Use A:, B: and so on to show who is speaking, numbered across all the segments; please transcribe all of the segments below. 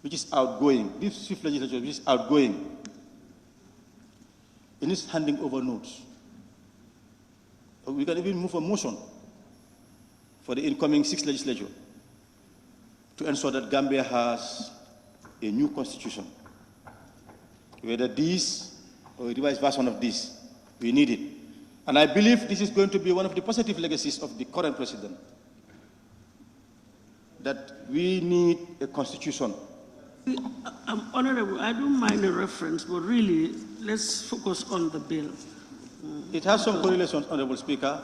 A: which is outgoing, this fifth legislature which is outgoing, it needs handing over notes. We can even move a motion for the incoming sixth legislature to ensure that Gambia has a new constitution. Whether this or a revised version of this, we need it. And I believe this is going to be one of the positive legacies of the current president, that we need a constitution.
B: Honorable, I don't mind a reference, but really, let's focus on the bill.
A: It has some correlations, Honorable Speaker.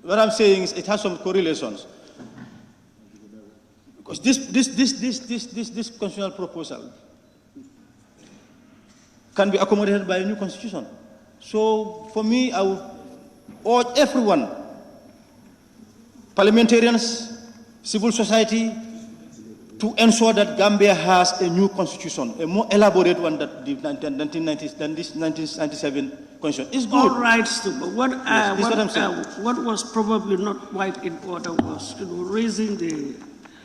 A: What I'm saying is it has some correlations. Because this constitutional proposal can be accommodated by a new constitution. So for me, I would urge everyone, parliamentarians, civil society, to ensure that Gambia has a new constitution, a more elaborate one than this 1997 constitution. It's good.
B: All right, but what was probably not quite in order was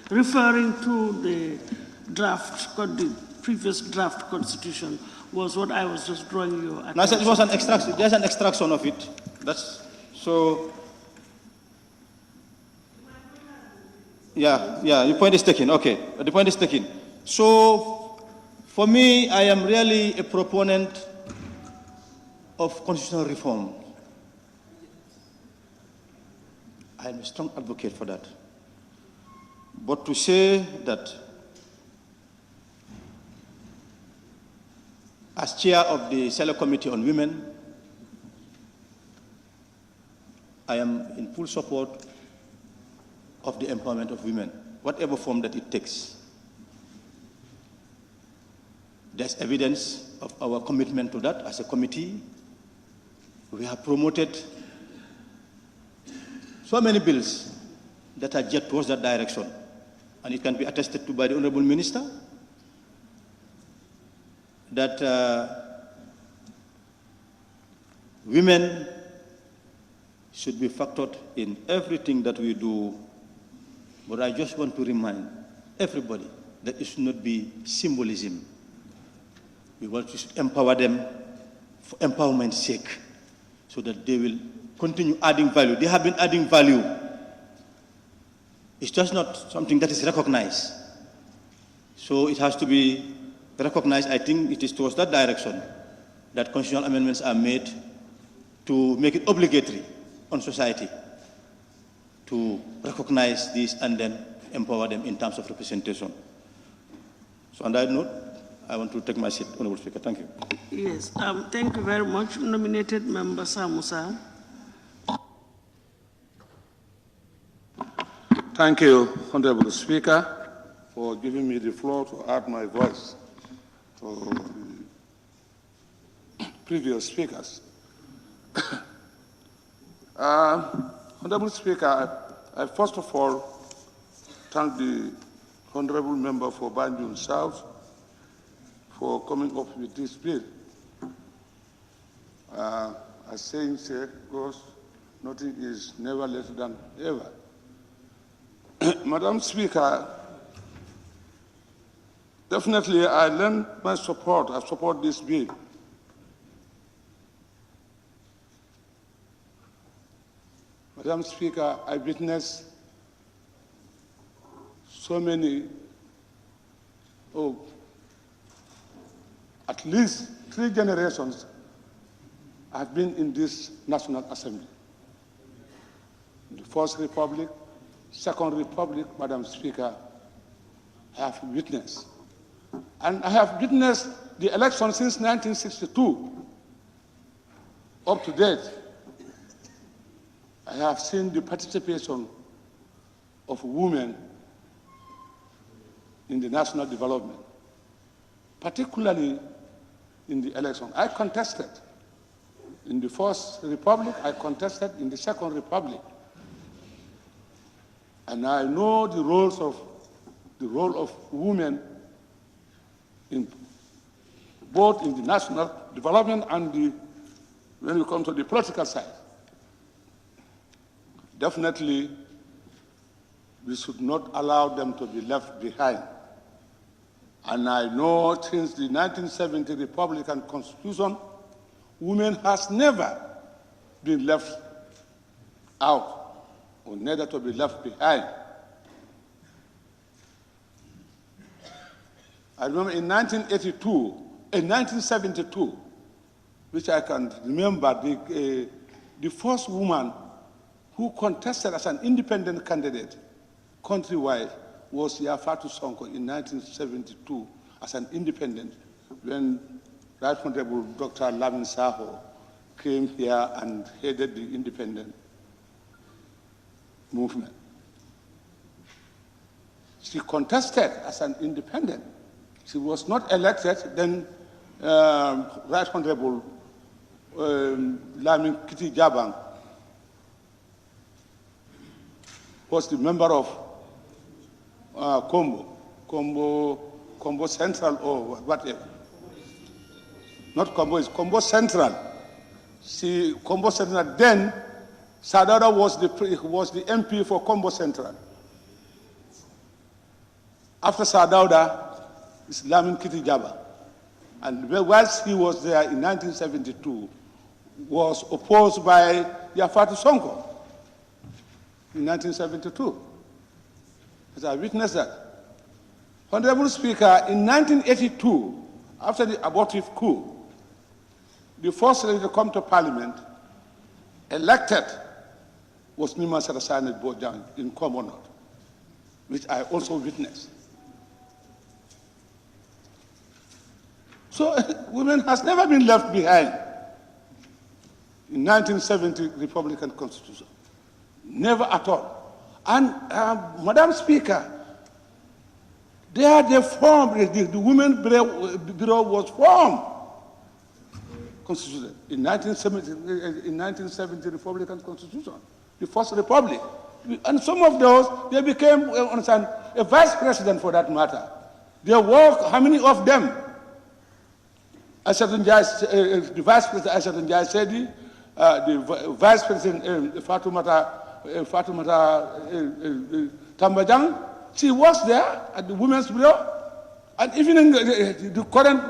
B: referring to the draft, the previous draft constitution was what I was just drawing your attention.
A: No, I said it was an extraction. There's an extraction of it. That's so. Yeah, your point is taken. Okay, the point is taken. So, for me, I am really a proponent of constitutional reform. I am a strong advocate for that. But to say that as chair of the Select Committee on Women, I am in full support of the empowerment of women, whatever form that it takes. There's evidence of our commitment to that as a committee. We have promoted so many bills that are jet towards that direction, and it can be attested to by the Honorable Minister that women should be factored in everything that we do. But I just want to remind everybody that it should not be symbolism. We want to empower them for empowerment's sake, so that they will continue adding value. They have been adding value. It's just not something that is recognized. So it has to be recognized. I think it is towards that direction that constitutional amendments are made to make it obligatory on society to recognize this and then empower them in terms of representation. So on that note, I want to take my seat, Honorable Speaker. Thank you.
B: Yes, thank you very much. Nominated Member Samusa.
C: Thank you, Honorable Speaker, for giving me the floor to add my voice to the previous speakers. Honorable Speaker, I first of all thank the Honorable Member for Banjul South for coming up with this bill. As saying goes, nothing is never less than ever. Madam Speaker, definitely I lend my support. I support this bill. Madam Speaker, I witnessed so many, at least 3 generations have been in this National Assembly. The First Republic, Second Republic, Madam Speaker, I have witnessed. And I have witnessed the election since 1962 up to date. I have seen the participation of women in the national development, particularly in the election. I contested in the First Republic, I contested in the Second Republic. And I know the role of women in both in the national development and when we come to the political side. Definitely, we should not allow them to be left behind And I know since the 1970 Republican Constitution, women has never been left out or neither to be left behind. I remember in 1972, which I can remember, the first woman who contested as an independent candidate countrywide was Fatou in 1972 as an independent when Right Honorable Dr. Lamin Saho came here and headed the independent movement. She contested as an independent. She was not elected, then Right Honorable Lamin Kiti Jabang was the member of Combo Central or whatever. Not Combo, it's Combo Central. Combo Central, then Sadauda was the MP for Combo Central. After Sadauda, it's Lamin Kiti Jaba. And whilst he was there in 1972, was opposed by Fatou Sonko in 1972. As I witnessed that. Honorable Speaker, in 1982, after the abortive coup, the first lady to come to Parliament, elected, was Nima Sarasane Bojang in Commonwealth, which I also witnessed. So women has never been left behind in 1970 Republican Constitution. Never at all. And Madam Speaker, there they formed, the Women's Bureau was formed, Constitution, in 1970 Republican Constitution, the first republic. And some of those, they became, a vice president for that matter. There were, how many of them? The vice president Aissatou Ndiaye Sedi, the vice president Fatoumata Tambajang, she was there at the Women's Bureau. And even the current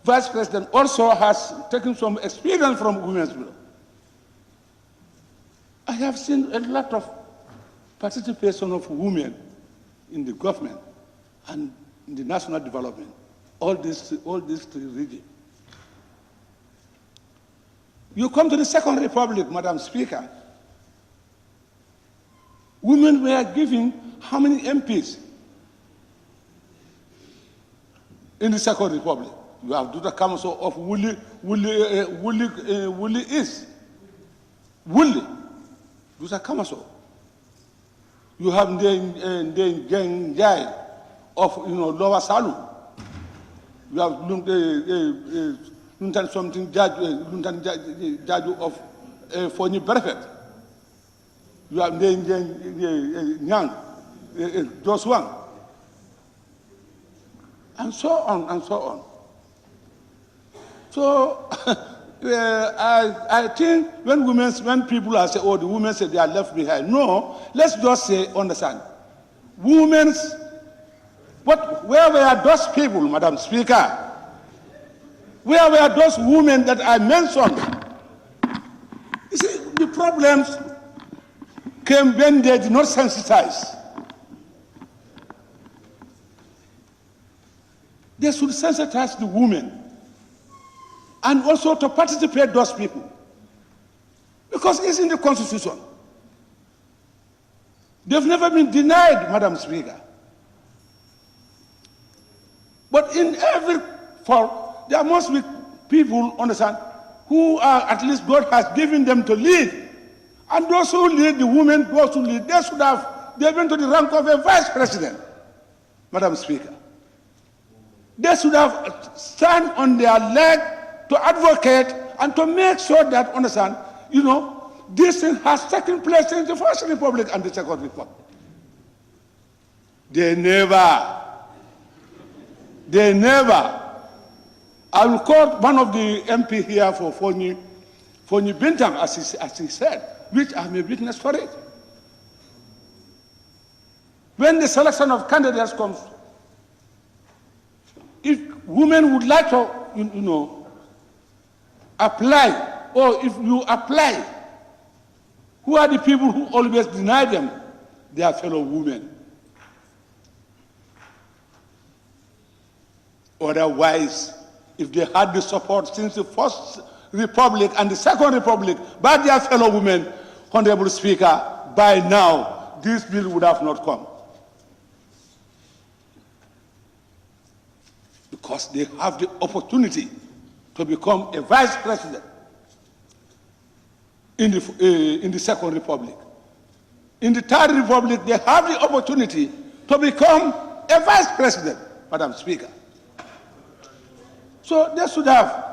C: vice president also has taken some experience from Women's Bureau. I have seen a lot of participation of women in the government and in the national development, all these three regions. You come to the Second Republic, Madam Speaker. Women were given how many MPs in the Second Republic? You have the Council of Wuli East. Wuli, Dusa Council. You have the Gengjai of Lower Salu. You have something Jaju of Foni Prefect. You have Nyang, Joswang, and so on and so on. So I think when people are saying, oh, the women say they are left behind. No, let's just say, understand. Where were those people, Madam Speaker? Where were those women that I mentioned? You see, the problems came when they did not sensitize. They should sensitize the women and also to participate those people. Because it's in the Constitution. They've never been denied, Madam Speaker. But in every fall, there must be people, understand, who are, at least God has given them to lead. And those who lead, the women, those who lead, they should have, they went to the rank of a vice president, Madam Speaker. They should have stand on their leg to advocate and to make sure that, understand, this thing has taken place in the First Republic and the Second Republic. They never. I will call one of the MP here for Foni Bintang, as he said, which I am a witness for it. When the selection of candidates comes, if women would like to, apply, or if you apply, who are the people who always deny them their fellow women? Otherwise, if they had the support since the First Republic and the Second Republic by their fellow women, Honorable Speaker, by now, this bill would have not come. Because they have the opportunity to become a vice president in the Second Republic. In the Third Republic, they have the opportunity to become a vice president, Madam Speaker. So they should have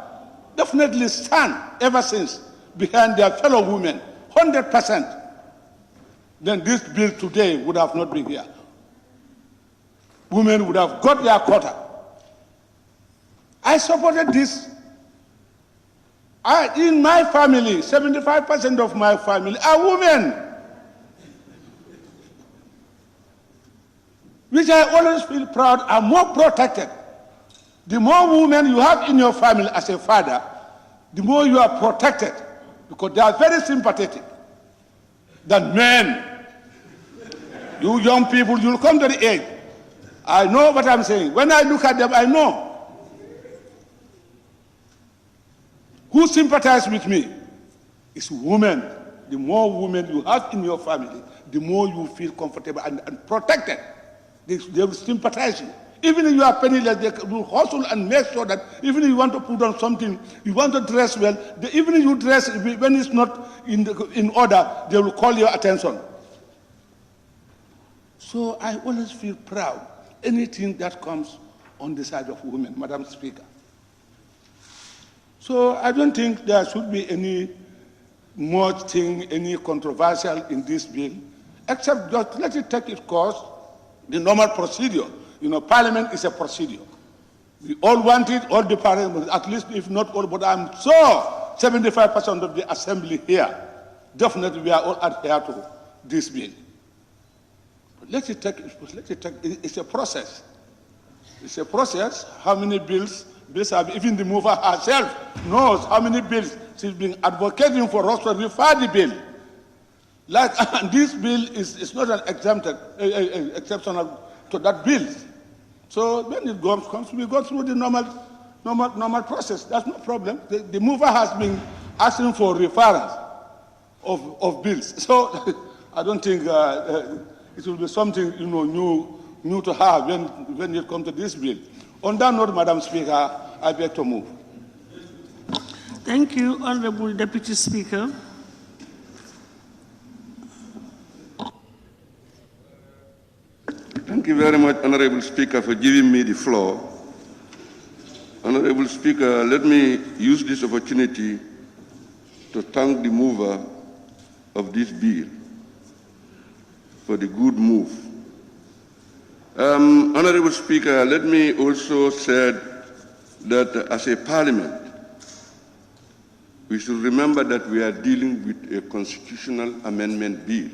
C: definitely stand ever since behind their fellow women, 100%. Then this bill today would have not been here. Women would have got their quota. I supported this. In my family, 75% of my family are women, which I always feel proud are more protected. The more women you have in your family as a father, the more you are protected, because they are very sympathetic than men. You young people, you'll come to the age. I know what I'm saying. When I look at them, I know who sympathize with me is women. The more women you have in your family, the more you feel comfortable and protected. They will sympathize you. Even if you are penniless, they will hustle and make sure that even if you want to put on something, you want to dress well, even if you dress, when it's not in order, they will call your attention. So I always feel proud, anything that comes on the side of women, Madam Speaker. So I don't think there should be any much thing, any controversial in this bill, except just let it take its course, the normal procedure. Parliament is a procedure. We all want it, all the parliament, at least if not all, but I'm sure 75% of the assembly here, definitely we are all adhere to this bill. But let it take, it's a process. It's a process. How many bills have, even the mover herself knows how many bills she's been advocating for us to refer the bill. Like, this bill is not an exceptional to that bill. So when it comes, we go through the normal process. That's no problem. The mover has been asking for reference of bills. So I don't think it will be something new to have when it comes to this bill. On that note, Madam Speaker, I beg to move.
B: Thank you, Honorable Deputy Speaker.
D: Thank you very much, Honorable Speaker, for giving me the floor. Honorable Speaker, let me use this opportunity to thank the mover of this bill for the good move. Honorable Speaker, let me also say that as a parliament, we should remember that we are dealing with a constitutional amendment bill.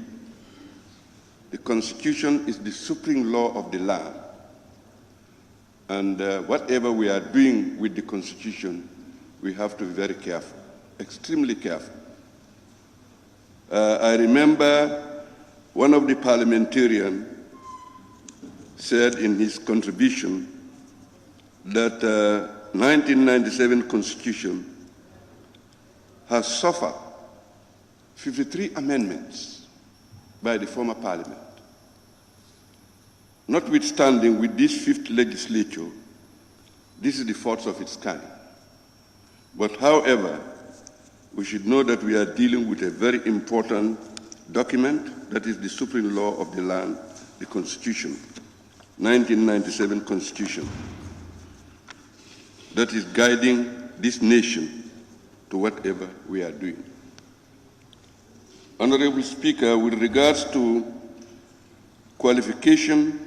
D: The Constitution is the supreme law of the land. And whatever we are doing with the Constitution, we have to be very careful, extremely careful. I remember one of the parliamentarians said in his contribution that 1997 Constitution has suffered 53 amendments by the former Parliament. Notwithstanding, with this fifth legislature, this is the fourth of its kind. But however, we should know that we are dealing with a very important document that is the supreme law of the land, the Constitution, 1997 Constitution, that is guiding this nation to whatever we are doing. Honorable Speaker, with regards to qualification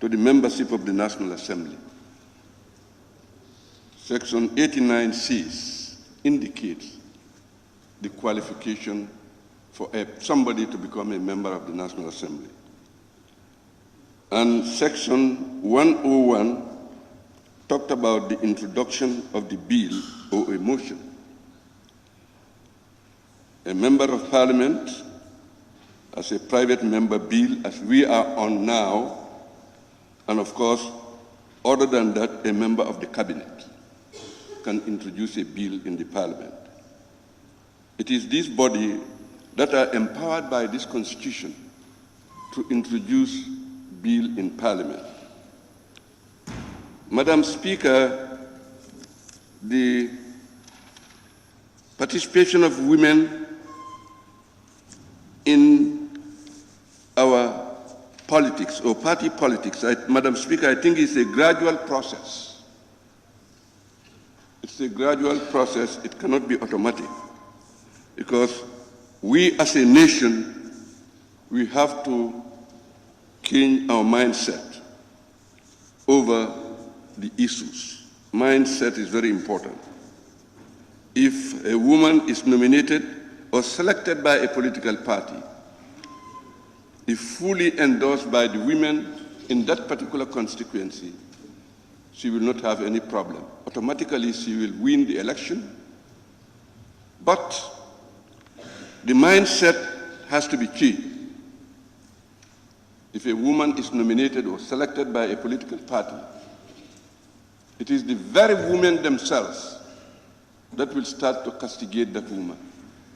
D: to the membership of the National Assembly, Section 89C indicates the qualification for somebody to become a member of the National Assembly. And Section 101 talked about the introduction of the bill or a motion. A member of parliament, as a private member bill, as we are on now, and of course, other than that, a member of the cabinet can introduce a bill in the parliament. It is this body that are empowered by this constitution to introduce bill in parliament. Madam Speaker, the participation of women in our politics or party politics, Madam Speaker, I think it's a gradual process. It's a gradual process. It cannot be automatic because we as a nation, we have to change our mindset over the issues. Mindset is very important. If a woman is nominated or selected by a political party, if fully endorsed by the women in that particular constituency, she will not have any problem. Automatically, she will win the election. But the mindset has to be key. If a woman is nominated or selected by a political party, it is the very women themselves that will start to castigate that woman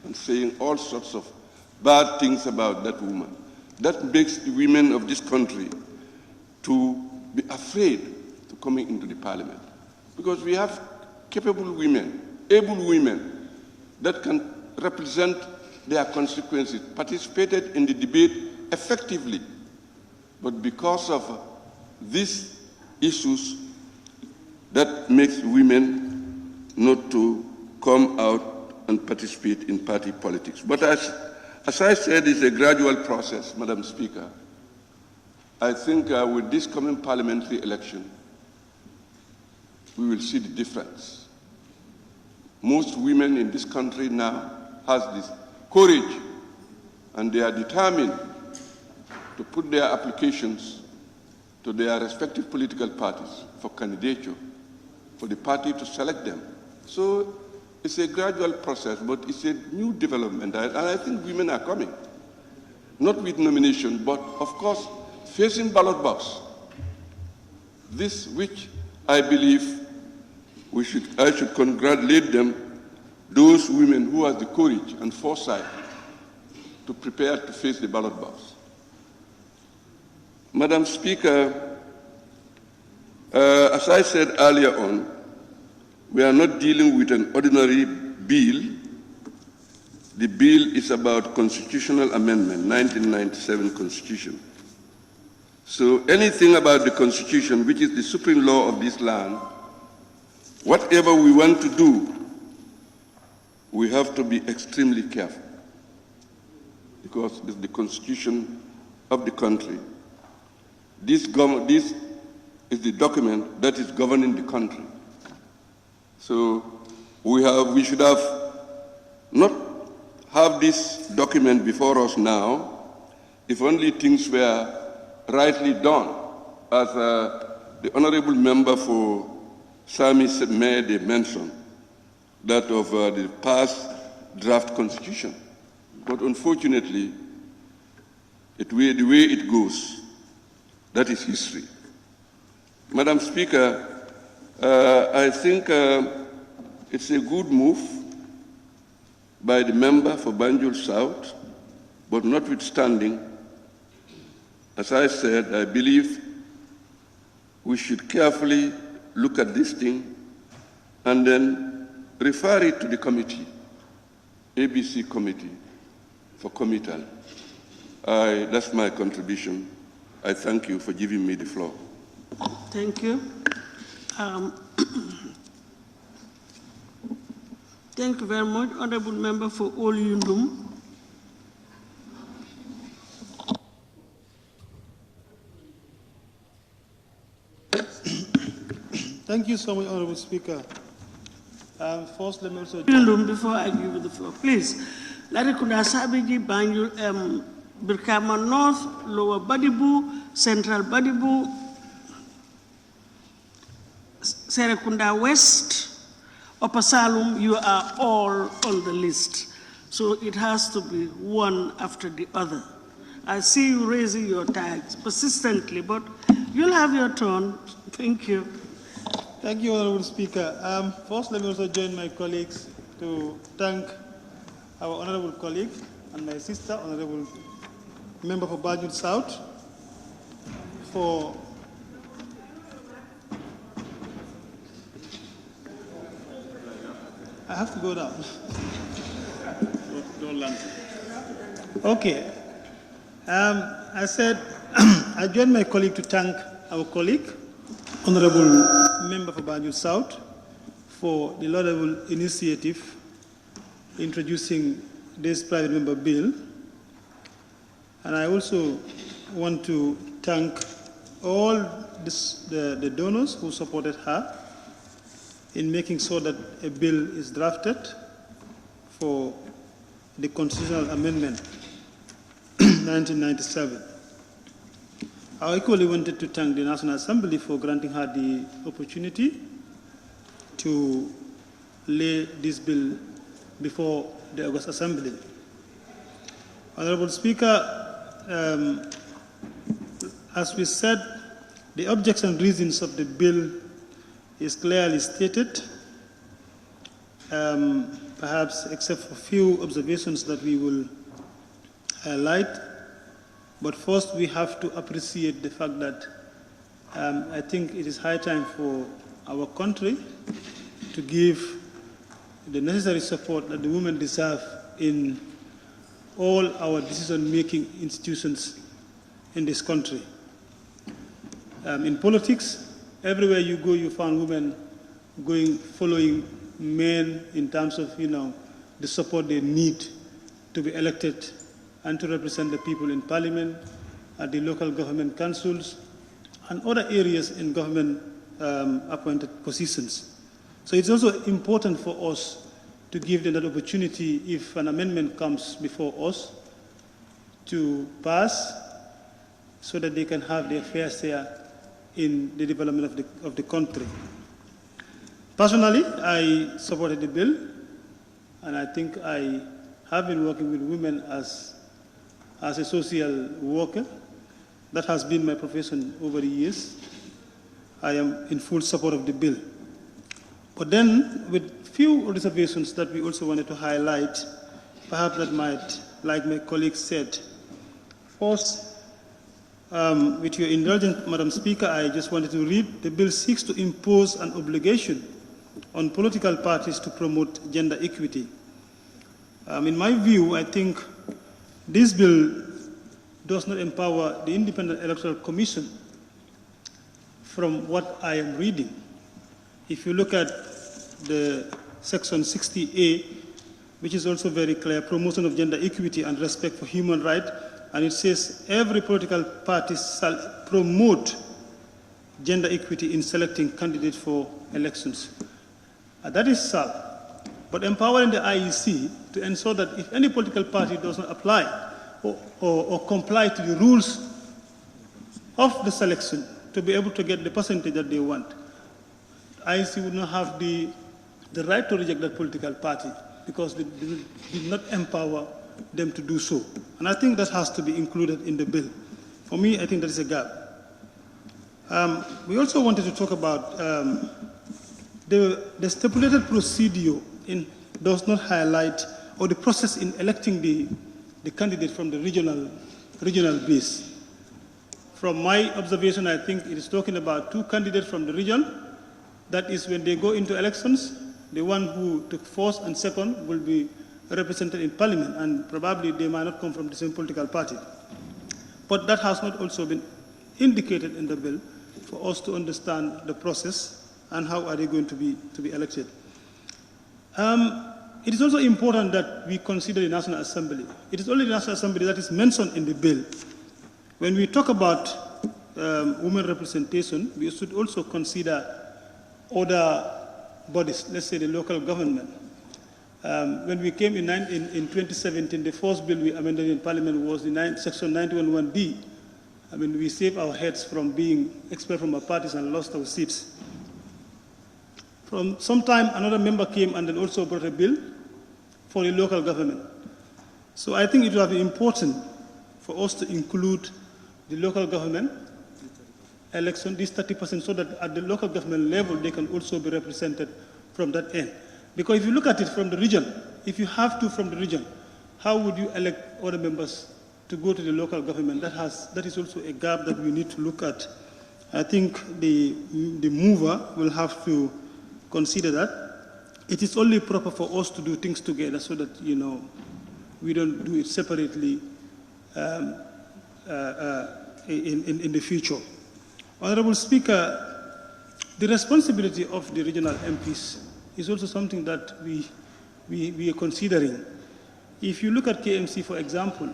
D: and saying all sorts of bad things about that woman. That makes the women of this country to be afraid to coming into the parliament. Because we have capable women, able women that can represent their constituencies, participated in the debate effectively. But because of these issues, that makes women not to come out and participate in party politics. But as I said, it's a gradual process, Madam Speaker. I think with this coming parliamentary election, we will see the difference. Most women in this country now has this courage, and they are determined to put their applications to their respective political parties for candidature, for the party to select them. So it's a gradual process, but it's a new development, and I think women are coming. Not with nomination, but of course, facing ballot box. This which I believe I should congratulate them, those women who have the courage and foresight to prepare to face the ballot box. Madam Speaker, as I said earlier on, we are not dealing with an ordinary bill. The bill is about constitutional amendment, 1997 Constitution. So anything about the Constitution, which is the supreme law of this land, whatever we want to do, we have to be extremely careful because it's the Constitution of the country. This is the document that is governing the country. So we should have not have this document before us now if only things were rightly done, as the honorable member for Sami made mention that of the past draft constitution. But unfortunately, the way it goes, that is history. Madam Speaker, I think it's a good move by the member for Banjul South, but notwithstanding, as I said, I believe we should carefully look at this thing and then refer it to the committee, ABC committee, for committal. That's my contribution. I thank you for giving me the floor.
B: Thank you. Thank you very much, Honorable Member for Olyundum.
E: Thank you so much, Honorable Speaker. First, let me also...
B: Before I give you the floor, please. Larikunda Sabiji, Banjul, Birkama North, Lower Badibu, Central Badibu, Serekunda West, Upper Salum, you are all on the list. So it has to be one after the other. I see you raising your tags persistently, but you'll have your turn. Thank you.
E: Thank you, Honorable Speaker. First, let me also join my colleagues to thank our honorable colleague and my sister, Honorable Member for Banjul South, for I have to go down. Don't land. Okay. I said I joined my colleague to thank our colleague, Honorable Member for Banjul South, for the laudable initiative introducing this private member bill. And I also want to thank all the donors who supported her in making sure that a bill is drafted for the constitutional amendment 1997. I equally wanted to thank the National Assembly for granting her the opportunity to lay this bill before the August Assembly. Honorable Speaker, as we said, the objects and reasons of the bill is clearly stated, perhaps except for a few observations that we will highlight. But first, we have to appreciate the fact that I think it is high time for our country to give the necessary support that the women deserve in all our decision-making institutions in this country. In politics, everywhere you go, you find women following men in terms of, the support they need to be elected and to represent the people in parliament, at the local government councils, and other areas in government appointed positions. So it's also important for us to give them that opportunity if an amendment comes before us to pass so that they can have their fair share in the development of the country. Personally, I supported the bill, and I think I have been working with women as a social worker. That has been my profession over the years. I am in full support of the bill. But then, with few reservations that we also wanted to highlight, perhaps that might, like my colleague said. First, with your indulgence, Madam Speaker, I just wanted to read, the bill seeks to impose an obligation on political parties to promote gender equity. In my view, I think this bill does not empower the Independent Electoral Commission from what I am reading. If you look at the Section 60A, which is also very clear, promotion of gender equity and respect for human rights, and it says every political party shall promote gender equity in selecting candidates for elections. That is shall. But empowering the IEC to ensure that if any political party does not apply or comply to the rules of the selection to be able to get the percentage that they want, IEC would not have the right to reject that political party because they did not empower them to do so. And I think that has to be included in the bill. For me, I think there is a gap. We also wanted to talk about the stipulated procedure does not highlight, or the process in electing the candidate from the regional base. From my observation, I think it is talking about two candidates from the region. That is, when they go into elections, the one who took first and second will be represented in parliament, and probably they might not come from the same political party. But that has not also been indicated in the bill for us to understand the process and how are they going to be elected. It is also important that we consider the National Assembly. It is only the National Assembly that is mentioned in the bill. When we talk about women representation, we should also consider other bodies, let's say the local government. When we came in 2017, the first bill we amended in Parliament was the Section 91(1)D. I mean, we saved our heads from being expelled from our parties and lost our seats. From some time, another member came and then also brought a bill for the local government. So I think it will be important for us to include the local government election, this 30%, so that at the local government level, they can also be represented from that end. Because if you look at it from the region, if you have to from the region, how would you elect other members to go to the local government? That is also a gap that we need to look at. I think the mover will have to consider that. It is only proper for us to do things together so that, we don't do it separately in the future. Honorable Speaker, the responsibility of the regional MPs is also something that we are considering. If you look at KMC, for example,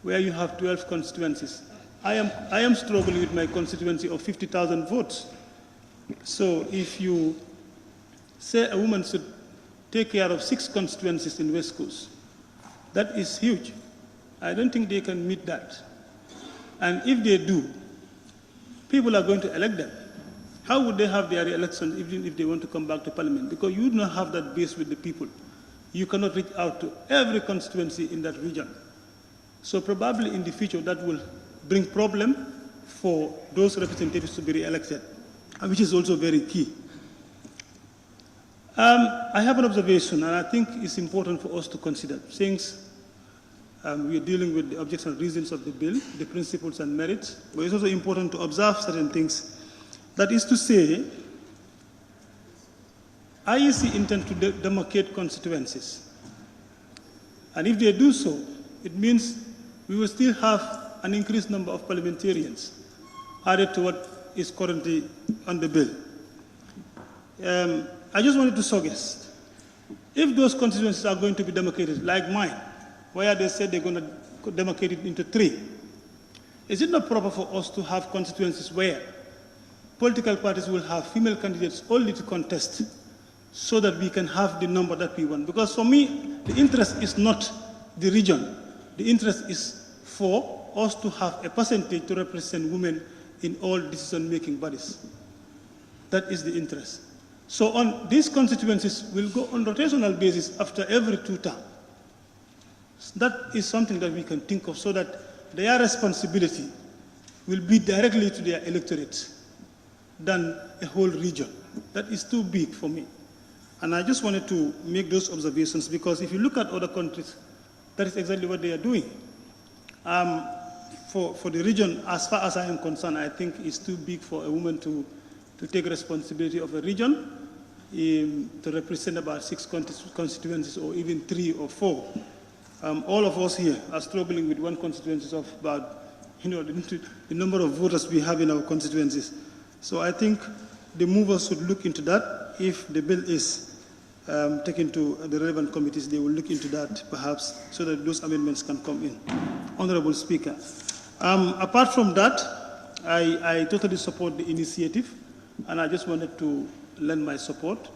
E: where you have 12 constituencies, I am struggling with my constituency of 50,000 votes. So if you say a woman should take care of 6 constituencies in West Coast, that is huge. I don't think they can meet that. And if they do, people are going to elect them. How would they have their re-election even if they want to come back to parliament? Because you do not have that base with the people. You cannot reach out to every constituency in that region. So probably in the future that will bring problem for those representatives to be re-elected, which is also very key. I have an observation, and I think it's important for us to consider. Since we are dealing with the objects and reasons of the bill, the principles and merits, but it's also important to observe certain things. That is to say, IEC intends to demarcate constituencies. And if they do so, it means we will still have an increased number of parliamentarians added to what is currently on the bill. I just wanted to suggest, if those constituencies are going to be demarcated, like mine, where they said they're going to demarcate it into 3, is it not proper for us to have constituencies where political parties will have female candidates only to contest so that we can have the number that we want? Because for me, the interest is not the region. The interest is for us to have a percentage to represent women in all decision-making bodies. That is the interest. So on these constituencies will go on rotational basis after every 2 terms. That is something that we can think of so that their responsibility will be directly to their electorates than a whole region. That is too big for me. And I just wanted to make those observations because if you look at other countries, that is exactly what they are doing. For the region, as far as I am concerned, I think it's too big for a woman to take responsibility of a region, to represent about 6 constituencies or even 3 or 4. All of us here are struggling with one constituency of about, the number of voters we have in our constituencies. So I think the movers should look into that. If the bill is taken to the relevant committees, they will look into that perhaps so that those amendments can come in. Honorable Speaker, apart from that, I totally support the initiative, and I just wanted to lend my support.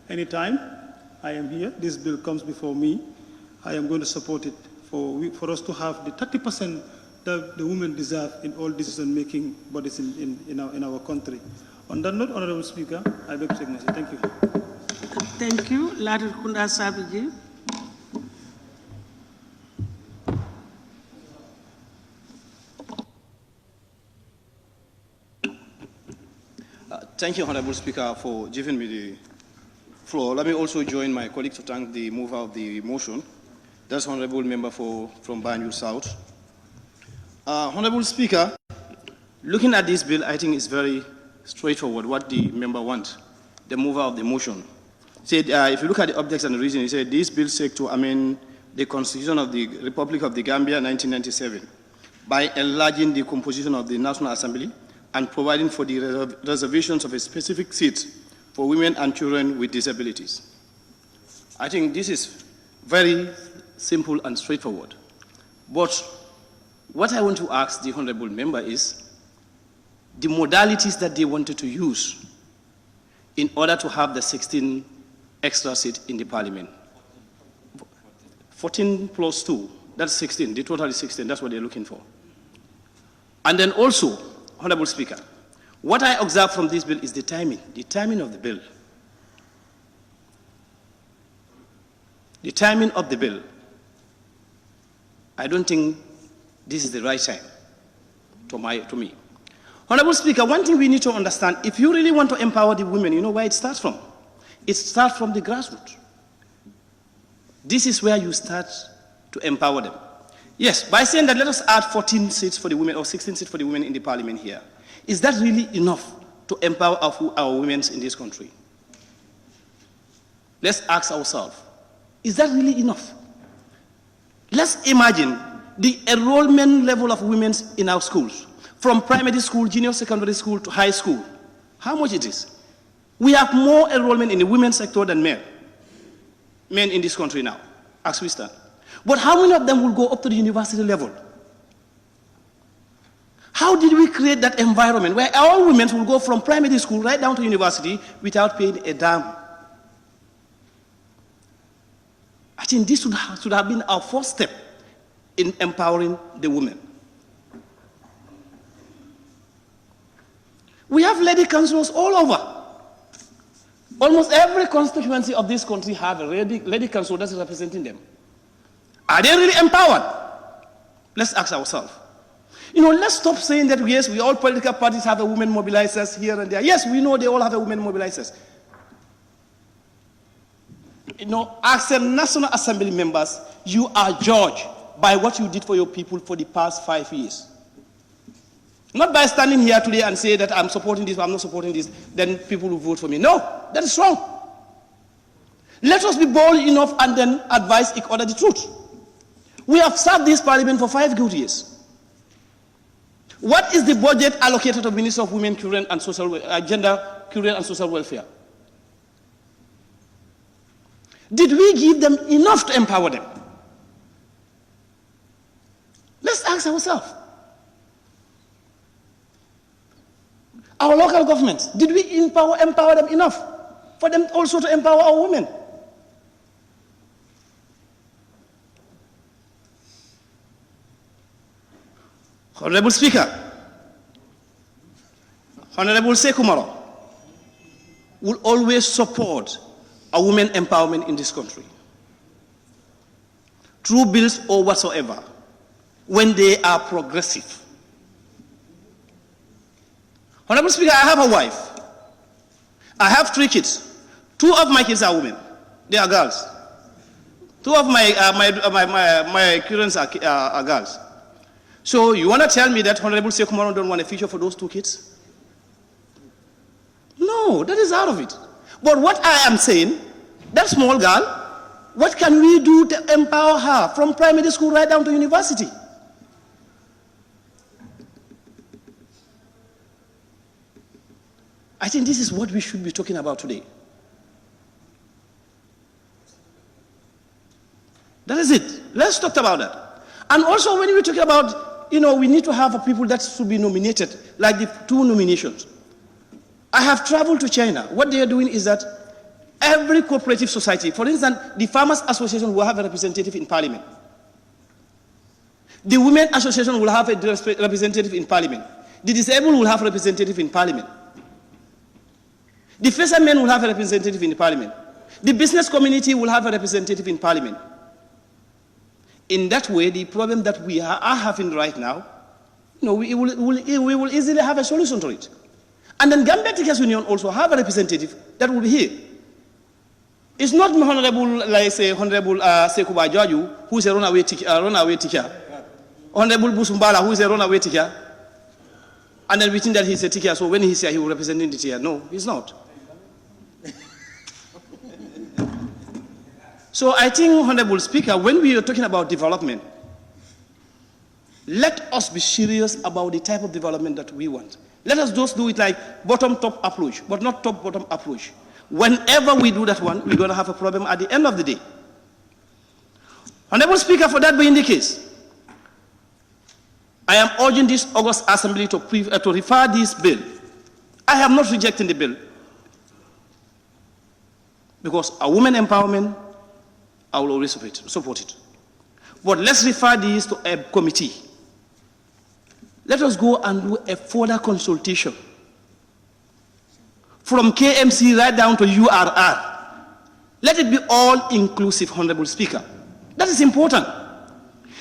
E: Anytime I am here, this bill comes before me, I am going to support it for us to have the 30% that the women deserve in all decision-making bodies in our country. On that note, Honorable Speaker, I beg to take my seat. Thank you.
B: Thank you. Later, Kunda Sabiji.
A: Thank you, Honorable Speaker, for giving me the floor. Let me also join my colleague to thank the mover of the motion. That's Honorable Member from Banjul South. Honorable Speaker, looking at this bill, I think it's very straightforward what the member wants, the mover of the motion. Said, if you look at the objects and the reason, he said this bill seeks to amend the Constitution of the Republic of the Gambia 1997 by enlarging the composition of the National Assembly and providing for the reservations of a specific seat for women and children with disabilities. I think this is very simple and straightforward. But what I want to ask the honorable member is the modalities that they wanted to use in order to have the 16 extra seats in the parliament. 14 plus 2, that's 16. The total is 16. That's what they're looking for. And then also, Honorable Speaker, what I observe from this bill is the timing of the bill.
F: the timing of the bill, I don't think this is the right time to me. Honorable Speaker, one thing we need to understand, if you really want to empower the women, you know where it starts from? It starts from the grassroots. This is where you start to empower them. Yes, by saying that let us add 14 seats for the women or 16 seats for the women in the parliament here, is that really enough to empower our women in this country? Let's ask ourselves, is that really enough? Let's imagine the enrollment level of women in our schools, from primary school, junior secondary school to high school. How much it is? We have more enrollment in the women's sector than men in this country now, as we stand. But how many of them will go up to the university level? How did we create that environment where all women will go from primary school right down to university without paying a dime? I think this should have been our first step in empowering the women. We have lady councillors all over. Almost every constituency of this country have a lady councillor that is representing them. Are they really empowered? Let's ask ourselves. You know, let's stop saying that, yes, we all political parties have a women mobilizers here and there. Yes, we know they all have a women mobilizers. You know, as a National Assembly members, you are judged by what you did for your people for the past 5 years. Not by standing here today and say that I'm supporting this, I'm not supporting this, then people will vote for me. No, that is wrong. Let us be bold enough and then advise each other the truth. We have served this parliament for 5 good years. What is the budget allocated to Minister of Women, Children and Social Gender, Children and Social Welfare? Did we give them enough to empower them? Let's ask ourselves. Our local governments, did we empower them enough for them also to empower our women? Honorable Speaker, Honorable Sekumaro will always support a women empowerment in this country, through bills or whatsoever, when they are progressive. Honorable Speaker, I have a wife. I have 3 kids. 2 of my kids are women. They are girls. 2 of my children are girls. So you want to tell me that Honorable Sekumaro don't want a future for those 2 kids? No, that is out of it. But what I am saying, that small girl, what can we do to empower her from primary school right down to university? I think this is what we should be talking about today. That is it. Let's talk about that. And also when we talk about, you know, we need to have people that should be nominated, like the 2 nominations. I have traveled to China. What they are doing is that every cooperative society, for instance, the Farmers Association will have a representative in parliament. The Women Association will have a representative in parliament. The disabled will have a representative in parliament. The fishermen will have a representative in the parliament. The business community will have a representative in parliament. In that way, the problem that we are having right now, you know, we will easily have a solution to it. And then Gambia Teachers Union also have a representative that will be here. It's not Honorable, like say, Honorable Sekuba Joju, who is a runaway teacher. Honorable Busumbala, who is a runaway teacher. And then we think that he's a teacher, so when he's here, he will represent the teacher. No, he's not. So I think, Honorable Speaker, when we are talking about development, let us be serious about the type of development that we want. Let us just do it like bottom-top approach, but not top-bottom approach. Whenever we do that one, we're going to have a problem at the end of the day. Honorable Speaker, for that being the case, I am urging this August Assembly to refer this bill. I have not rejected the bill, because a women empowerment, I will always support it. But let's refer this to a committee. Let us go and do a further consultation from KMC right down to URR. Let it be all-inclusive, Honorable Speaker. That is important.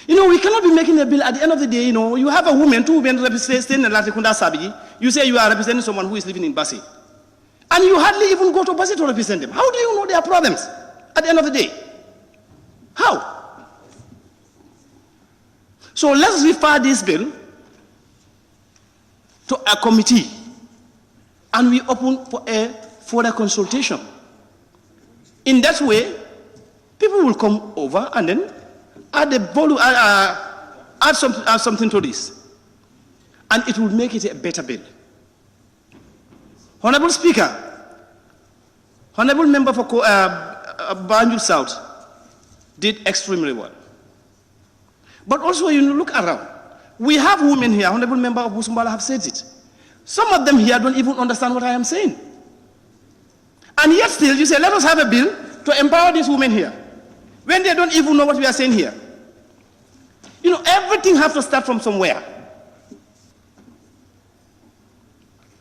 F: You know, we cannot be making a bill at the end of the day, you know, you have a woman, two women representing Latrikunda Sabiji, you say you are representing someone who is living in Bassi. And you hardly even go to Bassi to represent them. How do you know their problems at the end of the day? How? So let's refer this bill to a committee and we open for a further consultation. In that way, people will come over and then add something to this. And it will make it a better bill. Honorable Speaker, Honorable Member for Banjul South did extremely well. But also, you look around. We have women here, Honorable Member of Busumbala have said it. Some of them here don't even understand what I am saying. And yet still, you say, let us have a bill to empower these women here, when they don't even know what we are saying here. You know, everything has to start from somewhere.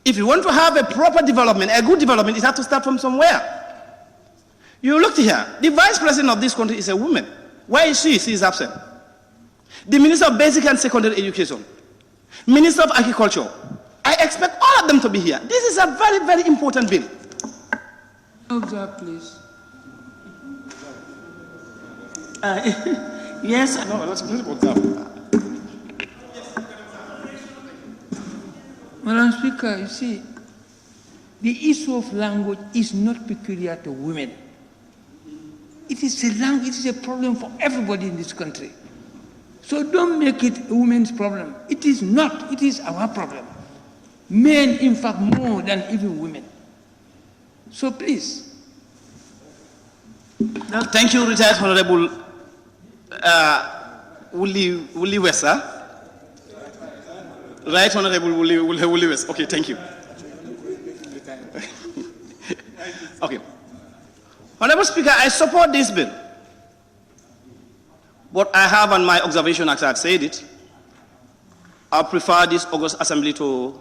F: If you want to have a proper development, a good development, it has to start from somewhere. You look here, the vice president of this country is a woman. Why is she? She is absent. The Minister of Basic and Secondary Education, Minister of Agriculture. I expect all of them to be here. This is a very, very important bill.
G: Observe, please.
B: Yes.
A: No, let's observe.
G: Madam Speaker, you see, the issue of language is not peculiar to women. It is a language, it is a problem for everybody in this country. So don't make it a women's problem. It is not, it is our problem. Men, in fact, more than even women. So please.
F: Thank you, retired Honorable Wuli Wesa. Right, Honorable Wuli Wesa. Okay, thank you. Okay. Honorable Speaker, I support this bill. But I have on my observation, as I had said it, I prefer this August Assembly to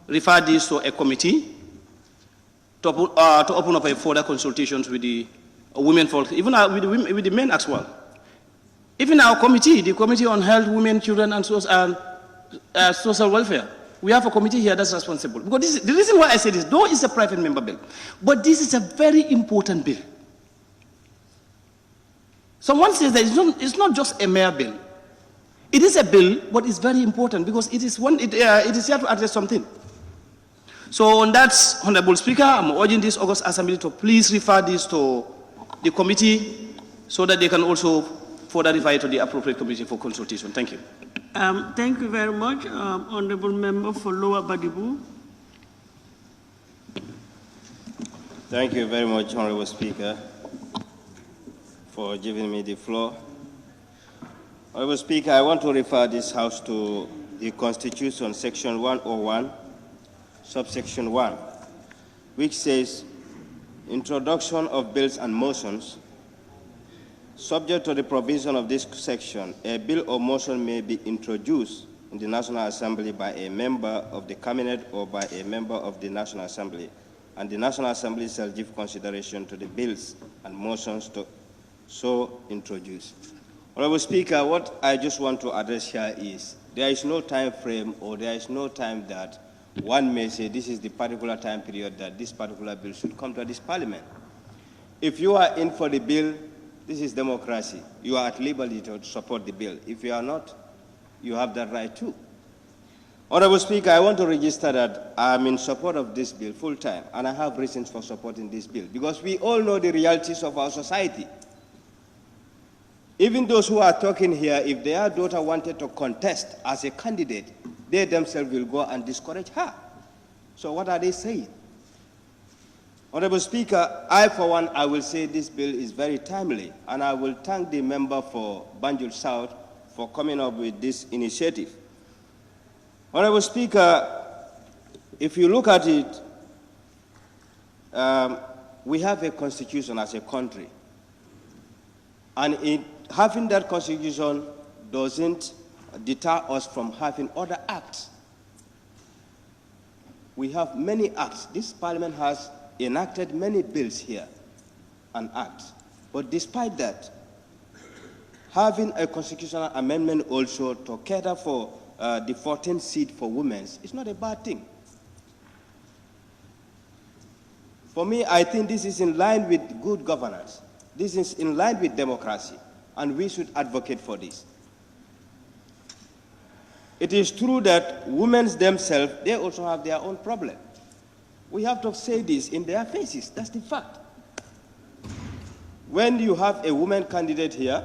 F: refer this to a committee to open up a further consultations with the women folk, even with the men as well. Even our committee, the Committee on Health, Women, Children, and Social Welfare, we have a committee here that's responsible. Because this is, the reason why I say this, though it's a private member bill, but this is a very important bill. Someone says that it's not just a mere bill. It is a bill, but it's very important because it is here to address something. So on that, Honorable Speaker, I'm urging this August Assembly to please refer this to the committee so that they can also further refer it to the appropriate committee for consultation. Thank you.
B: Thank you very much, Honorable Member for Lower Badibu.
H: Thank you very much, Honorable Speaker, for giving me the floor. Honorable Speaker, I want to refer this House to the Constitution, Section 101, Subsection 1, which says, introduction of bills and motions. Subject to the provision of this section, a bill or motion may be introduced in the National Assembly by a member of the Cabinet or by a member of the National Assembly, and the National Assembly shall give consideration to the bills and motions to so introduced. Honorable Speaker, what I just want to address here is there is no time frame or there is no time that one may say this is the particular time period that this particular bill should come to this Parliament. If you are in for the bill, this is democracy. You are at liberty to support the bill. If you are not, you have that right too. Honorable Speaker, I want to register that I am in support of this bill full time, and I have reasons for supporting this bill, because we all know the realities of our society. Even those who are talking here, if their daughter wanted to contest as a candidate, they themselves will go and discourage her. So what are they saying? Honorable Speaker, I for one, I will say this bill is very timely, and I will thank the member for Banjul South for coming up with this initiative. Honorable Speaker, if you look at it, we have a constitution as a country, and having that constitution doesn't deter us from having other acts. We have many acts. This Parliament has enacted many bills here. an act. But despite that, having a constitutional amendment also to cater for the 14th seat for women is not a bad thing. For me, I think this is in line with good governance. This is in line with democracy, and we should advocate for this. It is true that women themselves, they also have their own problem. We have to say this in their faces. That's the fact. When you have a woman candidate here,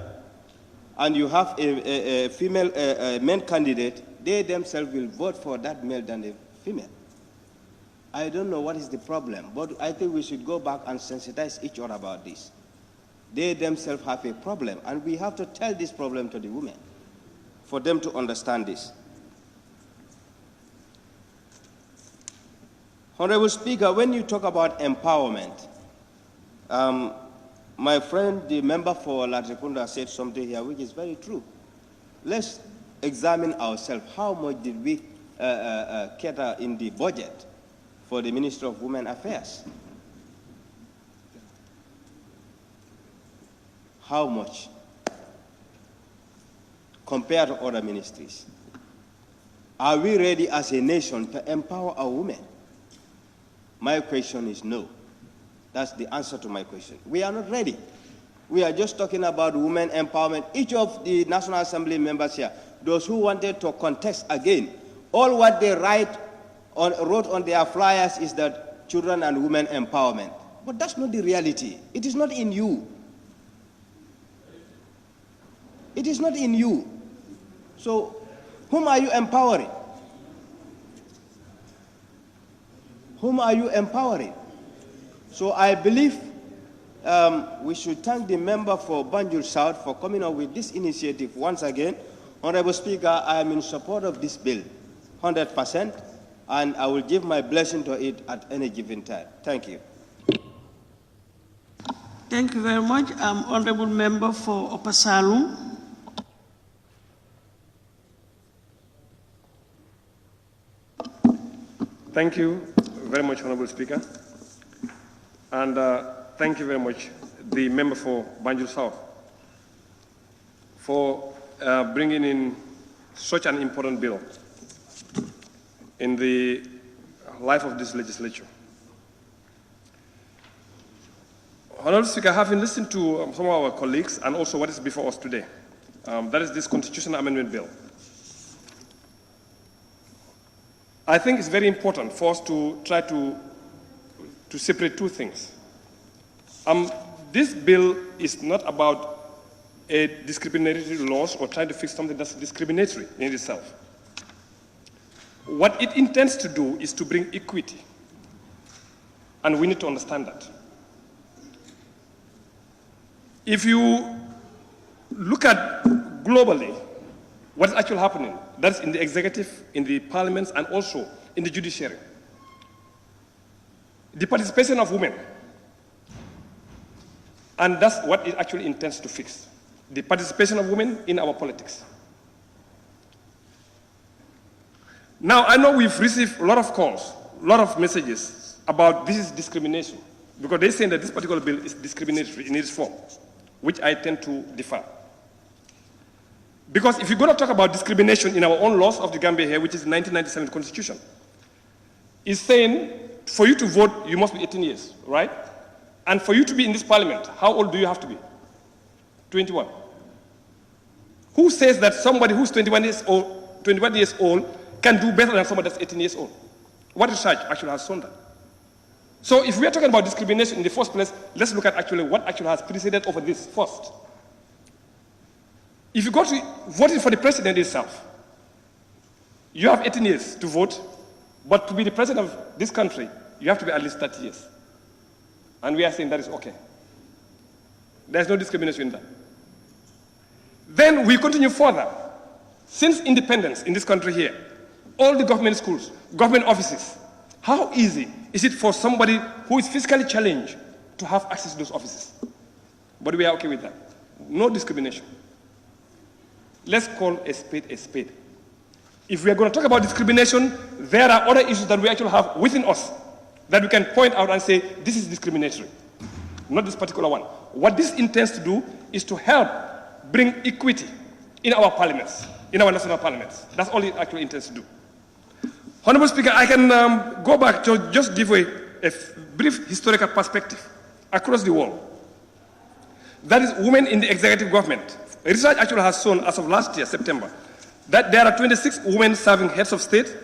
H: and you have a female male candidate, they themselves will vote for that male than the female. I don't know what is the problem, but I think we should go back and sensitize each other about this. They themselves have a problem, and we have to tell this problem to the women for them to understand this. Honorable Speaker, when you talk about empowerment, my friend, the member for Latrikunda, said something here which is very true. Let's examine ourselves. How much did we cater in the budget for the Ministry of Women Affairs? How much compared to other ministries? Are we ready as a nation to empower our women? My question is no. That's the answer to my question. We are not ready. We are just talking about women empowerment. Each of the National Assembly members here, those who wanted to contest again, all what they wrote on their flyers is that children and women empowerment. But that's not the reality. It is not in you. It is not in you. So whom are you empowering? Whom are you empowering? So I believe we should thank the member for Banjul South for coming up with this initiative once again. Honorable Speaker, I am in support of this bill, 100%, and I will give my blessing to it at any given time. Thank you.
B: Thank you very much. Honorable member for Upper Salum.
I: Thank you very much, Honorable Speaker. And thank you very much, the member for Banjul South, for bringing in such an important bill in the life of this legislature. Honorable Speaker, having listened to some of our colleagues and also what is before us today, that is this constitutional amendment bill. I think it's very important for us to try to separate two things. This bill is not about a discriminatory laws or trying to fix something that's discriminatory in itself. What it intends to do is to bring equity, and we need to understand that. If you look at globally what is actually happening, that's in the executive, in the parliaments, and also in the judiciary. The participation of women, and that's what it actually intends to fix, the participation of women in our politics. Now, I know we've received a lot of calls, a lot of messages about this is discrimination, because they're saying that this particular bill is discriminatory in its form, which I tend to differ. Because if you're going to talk about discrimination in our own laws of the Gambia here, which is the 1997 Constitution, it's saying for you to vote, you must be 18 years, right? And for you to be in this parliament, how old do you have to be? 21. Who says that somebody who's 21 years old can do better than somebody that's 18 years old? What research actually has shown that? So if we are talking about discrimination in the first place, let's look at actually what actually has preceded over this first. If you go to voting for the president itself, you have 18 years to vote, but to be the president of this country, you have to be at least 30 years. And we are saying that is okay. There's no discrimination in that. Then we continue further. Since independence in this country here, all the government schools, government offices, how easy is it for somebody who is physically challenged to have access to those offices? But we are okay with that. No discrimination. Let's call a spade a spade. If we are going to talk about discrimination, there are other issues that we actually have within us that we can point out and say, this is discriminatory. not this particular one. What this intends to do is to help bring equity in our parliaments, in our national parliaments. That's all it actually intends to do. Honorable Speaker, I can go back to just give a brief historical perspective across the world. That is women in the executive government. Research actually has shown, as of last year, September, that there are 26 women serving heads of state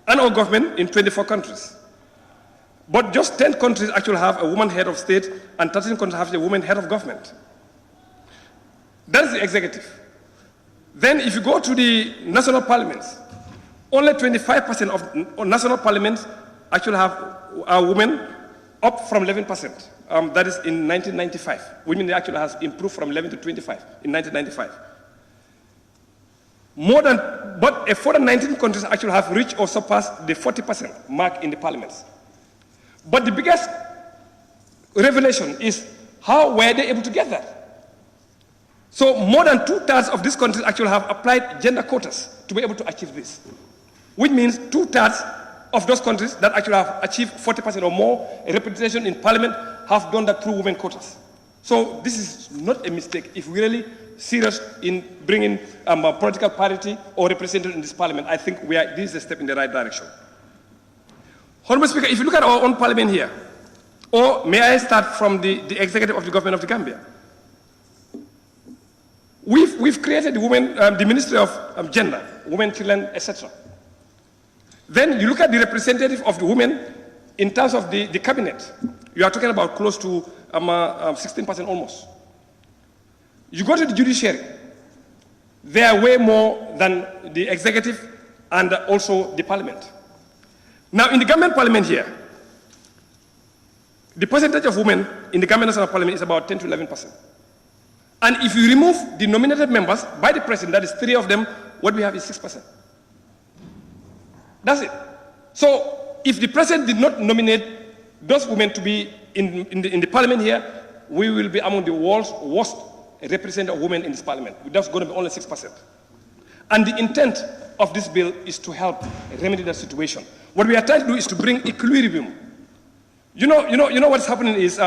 I: and or government in 24 countries. But just 10 countries actually have a woman head of state and 13 countries have a woman head of government. That is the executive. Then if you go to the national parliaments, only 25% of national parliaments actually are women, up from 11%. That is in 1995. Women actually has improved from 11 to 25 in 1995. But a further 19 countries actually have reached or surpassed the 40% mark in the parliaments. But the biggest revelation is how were they able to get that? So more than 2/3 of these countries actually have applied gender quotas to be able to achieve this, which means 2/3 of those countries that actually have achieved 40% or more representation in parliament have done that through women quotas. So this is not a mistake. If we're really serious in bringing political parity or representation in this parliament, I think this is a step in the right direction. Honorable Speaker, if you look at our own parliament here, or may I start from the executive of the government of the Gambia? We've created the Ministry of Gender, Women, Children, etc. Then you look at the representative of the women in terms of the cabinet. You are talking about close to 16% almost. You go to the judiciary, they are way more than the executive and also the parliament. Now in the Gambian parliament here, the percentage of women in the Gambian National Parliament is about 10 to 11%. And if you remove the nominated members by the president, that is 3 of them, what we have is 6%. That's it. So if the president did not nominate those women to be in the parliament here, we will be among the world's worst representative of women in this parliament. That's going to be only 6%. And the intent of this bill is to help remedy that situation. What we are trying to do is to bring equilibrium. You know what's happening is,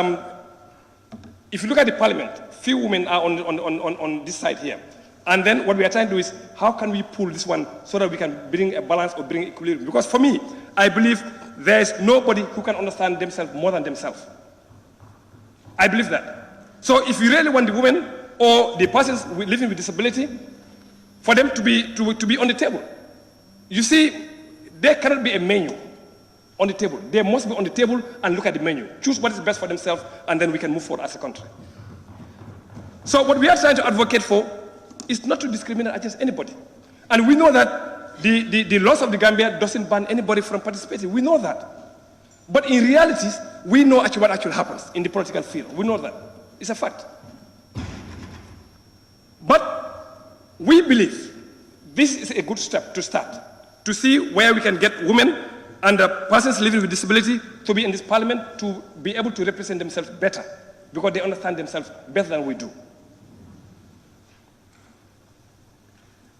I: if you look at the parliament, few women are on this side here. And then what we are trying to do is, how can we pull this one so that we can bring a balance or bring equilibrium? Because for me, I believe there is nobody who can understand themselves more than themselves. I believe that. So if you really want the women or the persons living with disability, for them to be on the table, you see, there cannot be a menu on the table. They must be on the table and look at the menu, choose what is best for themselves, and then we can move forward as a country. So what we are trying to advocate for is not to discriminate against anybody. And we know that the laws of the Gambia doesn't ban anybody from participating. We know that. But in reality, we know actually what actually happens in the political field. We know that. It's a fact. But we believe this is a good step to start, to see where we can get women and persons living with disability to be in this parliament, to be able to represent themselves better, because they understand themselves better than we do.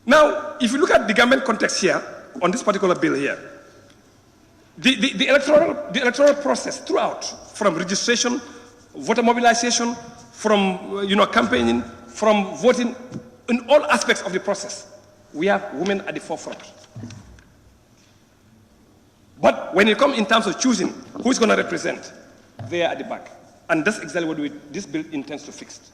I: Now, if you look at the government context here, on this particular bill here, the electoral process throughout, from registration, voter mobilization, from campaigning, from voting, in all aspects of the process, we have women at the forefront. But when it comes in terms of choosing who's going to represent, they are at the back. And that's exactly what this bill intends to fix.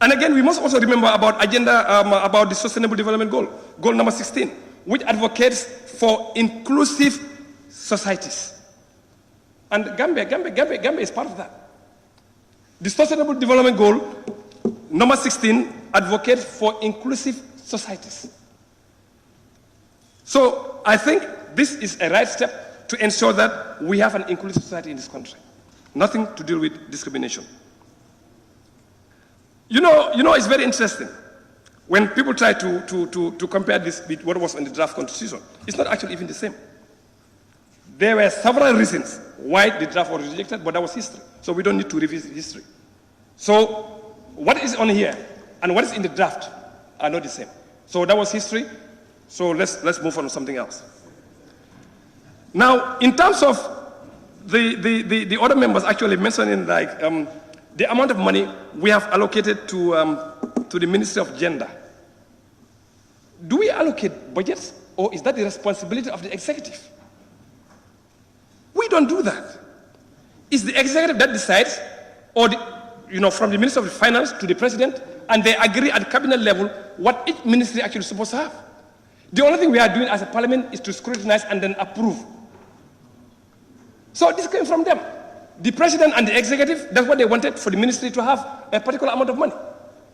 I: And again, we must also remember about about the Sustainable Development Goal, goal number 16, which advocates for inclusive societies. And Gambia is part of that. The Sustainable Development Goal number 16 advocates for inclusive societies. So I think this is a right step to ensure that we have an inclusive society in this country. Nothing to deal with discrimination. You know, it's very interesting when people try to compare this with what was in the draft constitution. It's not actually even the same. There were several reasons why the draft was rejected, but that was history. So we don't need to revisit history. So what is on here and what is in the draft are not the same. So that was history. So let's move on to something else. Now, in terms of the other members actually mentioning like the amount of money we have allocated to the Ministry of Gender. Do we allocate budgets, or is that the responsibility of the executive? We don't do that. It's the executive that decides, or from the Minister of Finance to the President, and they agree at the cabinet level what each ministry actually is supposed to have. The only thing we are doing as a parliament is to scrutinize and then approve. So this came from them. The president and the executive, that's what they wanted for the ministry to have a particular amount of money.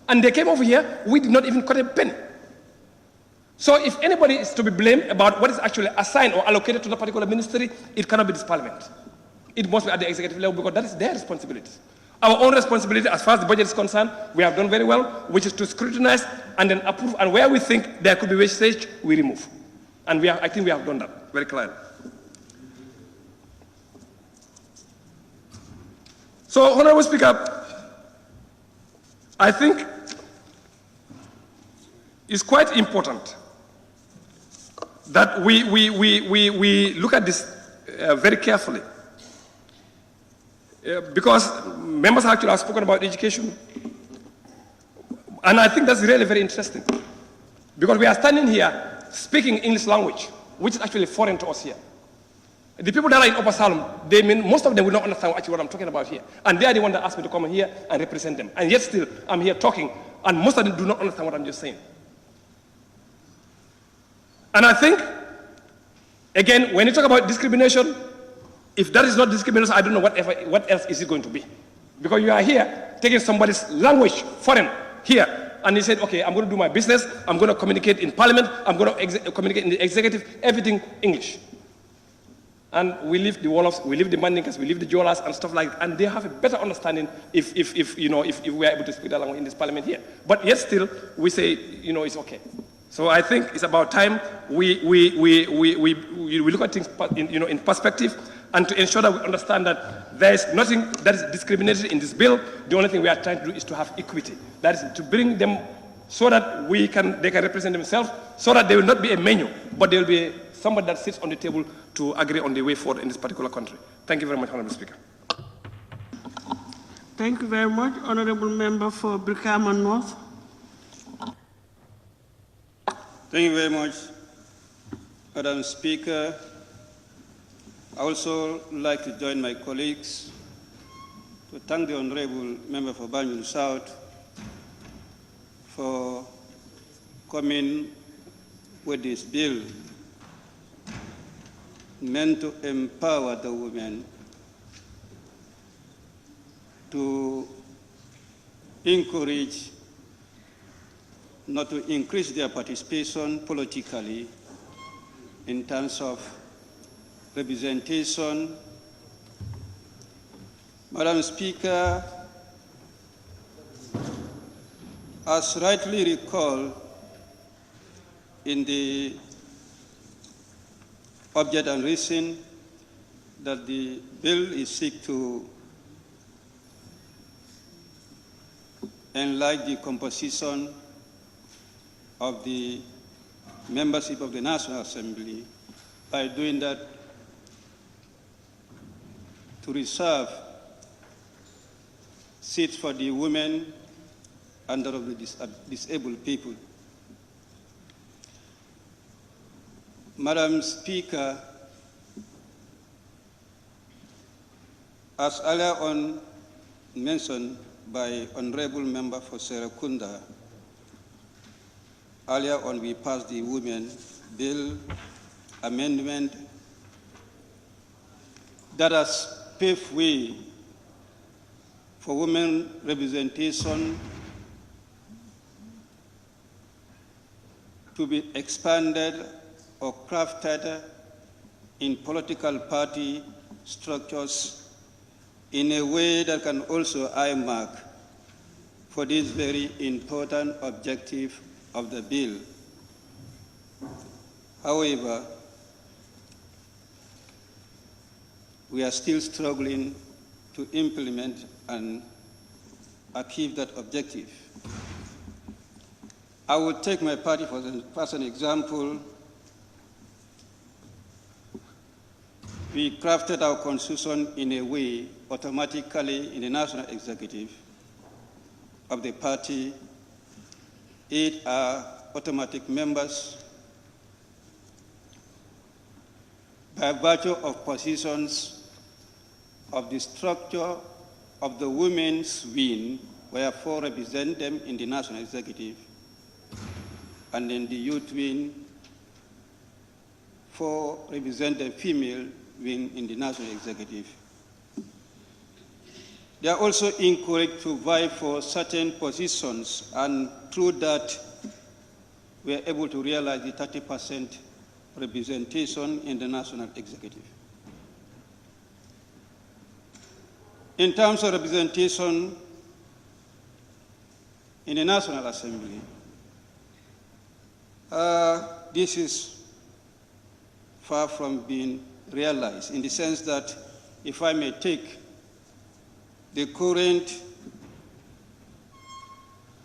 I: And they came over here, we did not even cut a penny. So if anybody is to be blamed about what is actually assigned or allocated to the particular ministry, it cannot be this parliament. It must be at the executive level because that is their responsibility. Our own responsibility as far as the budget is concerned, we have done very well, which is to scrutinize and then approve, and where we think there could be wastage, we remove. And I think we have done that very clearly. So, Honorable Speaker, I think it's quite important that we look at this very carefully. Because members actually have spoken about education. And I think that's really very interesting. Because we are standing here speaking English language, which is actually foreign to us here. The people that are in Upper Salem, most of them will not understand actually what I'm talking about here. And they are the ones that asked me to come here and represent them. And yet still, I'm here talking, and most of them do not understand what I'm just saying. And I think, again, when you talk about discrimination, if that is not discrimination, I don't know what else is it going to be. Because you are here taking somebody's language, foreign, here, and he said, okay, I'm going to do my business, I'm going to communicate in parliament, I'm going to communicate in the executive, everything English. And we leave the Wolofs, we leave the Mandinkas, we leave the Jolas and stuff like that, and they have a better understanding if we are able to speak that language in this parliament here. But yet still, we say, it's okay. So I think it's about time we look at things in perspective, and to ensure that we understand that there is nothing that is discriminatory in this bill. The only thing we are trying to do is to have equity. That is to bring them so that they can represent themselves, so that they will not be a menu, but they will be somebody that sits on the table to agree on the way forward in this particular country. Thank you very much, Honorable Speaker.
B: Thank you very much, Honorable Member for Brikama North.
J: Thank you very much, Madam Speaker. I also like to join my colleagues to thank the Honorable Member for Banjul South for coming with this bill meant to empower the women to encourage, not to increase their participation politically in terms of representation. Madam Speaker, as rightly recalled in the object and reason, that the bill is seek to enlarge the composition of the membership of the National Assembly by doing that to reserve seats for the women and of the disabled people. Madam Speaker, as earlier on mentioned by Honorable Member for Serekunda, earlier on we passed the Women Bill amendment that has paved way for women representation to be expanded or crafted in political party structures in a way that can also earmark for this very important objective of the bill. However, we are still struggling to implement and achieve that objective. I will take my party as an example. we crafted our constitution in a way automatically in the national executive of the party. 8 are automatic members by virtue of positions of the structure of the women's wing, where 4 represent them in the national executive, and in the youth wing, 4 represent the female wing in the national executive. They are also encouraged to vie for certain positions, and through that, we are able to realize the 30% representation in the national executive. In terms of representation in the National Assembly, this is far from being realized, in the sense that, if I may take the current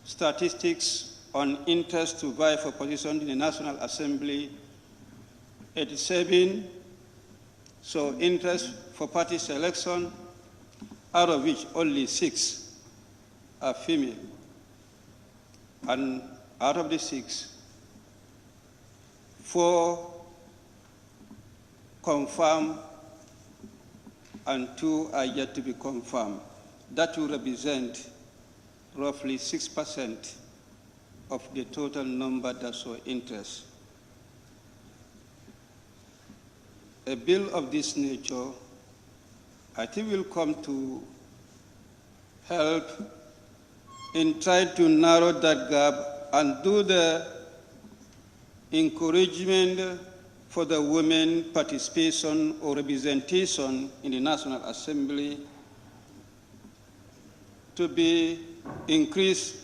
J: statistics on interest to vie for position in the National Assembly, 87, so interest for party selection, out of which only 6 are female. And out of the 6, 4 confirmed and 2 are yet to be confirmed. That will represent roughly 6% of the total number that show interest. A bill of this nature, I think, will come to help in trying to narrow that gap and do the encouragement for the women participation or representation in the National Assembly to be increased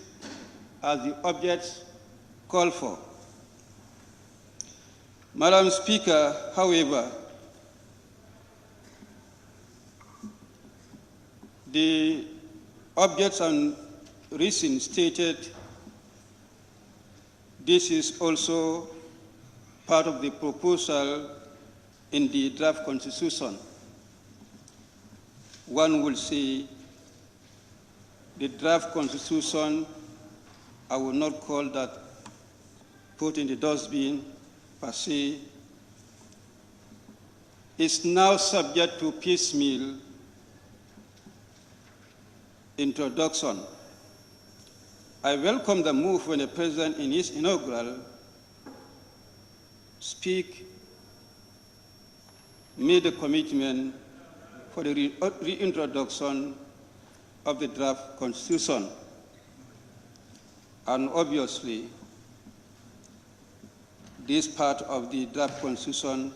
J: as the objects call for. Madam Speaker, however, the objects and reasons stated, this is also part of the proposal in the draft constitution. One will say the draft constitution, I will not call that put in the dustbin per se, is now subject to piecemeal introduction. I welcome the move when the President in his inaugural speech made a commitment for the reintroduction of the draft constitution. And obviously, this part of the draft constitution,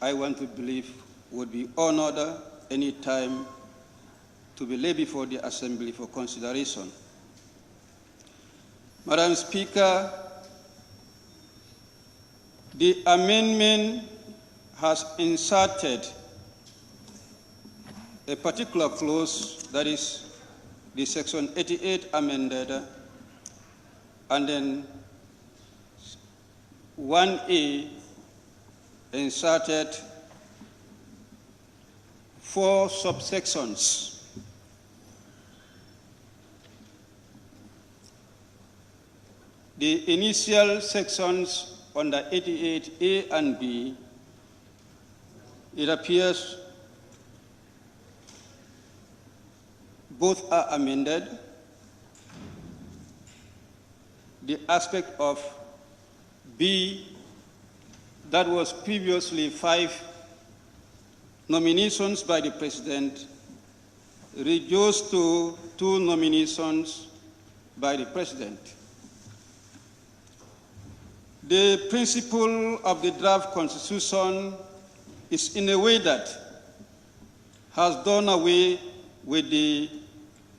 J: I want to believe, would be honored any time to be laid before the Assembly for consideration. Madam Speaker, the amendment has inserted a particular clause, that is the Section 88 amended, and then 1A inserted 4 subsections. The initial sections under 88A and B, it appears both are amended. The aspect of B, that was previously 5 nominations by the President, reduced to 2 nominations by the President. The principle of the draft constitution is in a way that has done away with the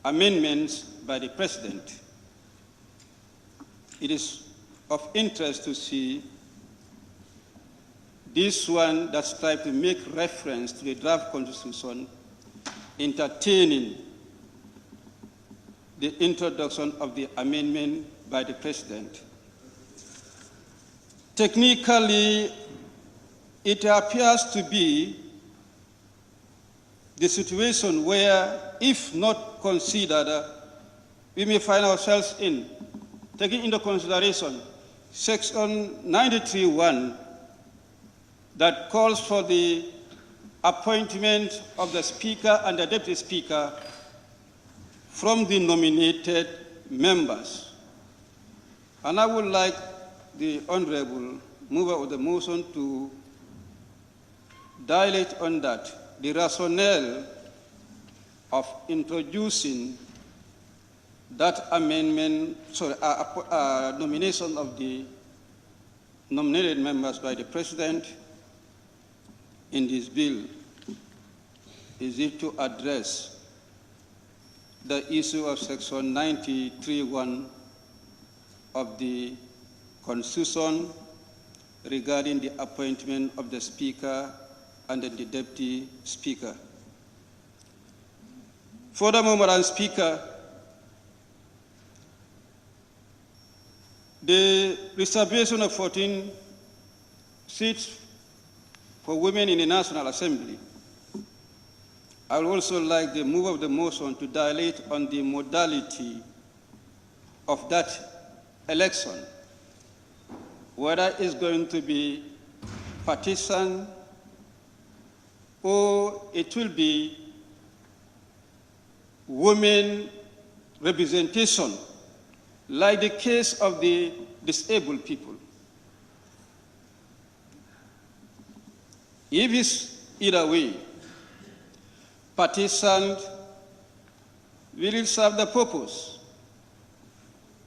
J: amendments by the President. It is of interest to see this one that strives to make reference to the draft constitution entertaining the introduction of the amendment by the President. Technically, it appears to be the situation where, if not considered, we may find ourselves in, taking into consideration Section 93(1) that calls for the appointment of the Speaker and the Deputy Speaker from the nominated members. And I would like the Honorable Mover of the motion to dilate on that, the rationale of introducing that amendment, nomination of the nominated members by the President in this bill. Is it to address the issue of Section 93(1) of the Constitution regarding the appointment of the Speaker and the Deputy Speaker? Furthermore, Madam Speaker, the reservation of 14 seats for women in the National Assembly, I would also like the mover of the motion to dilate on the modality of that election, whether it's going to be partisan or it will be women representation, like the case of the disabled people. If it's either way, partisan, will it serve the purpose?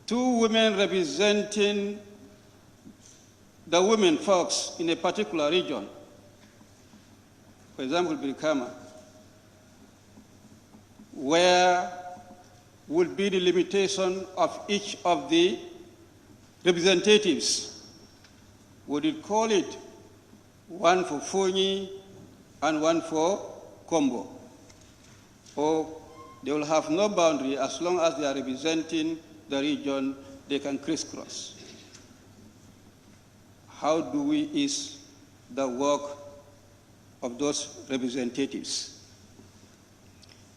J: Two women representing the women folks in a particular region, for example, Brikama, where would be the limitation of each of the representatives? Would it call it one for Fonyi and one for Kombo? Or they will have no boundary as long as they are representing the region, they can crisscross. How do we ease the work of those representatives?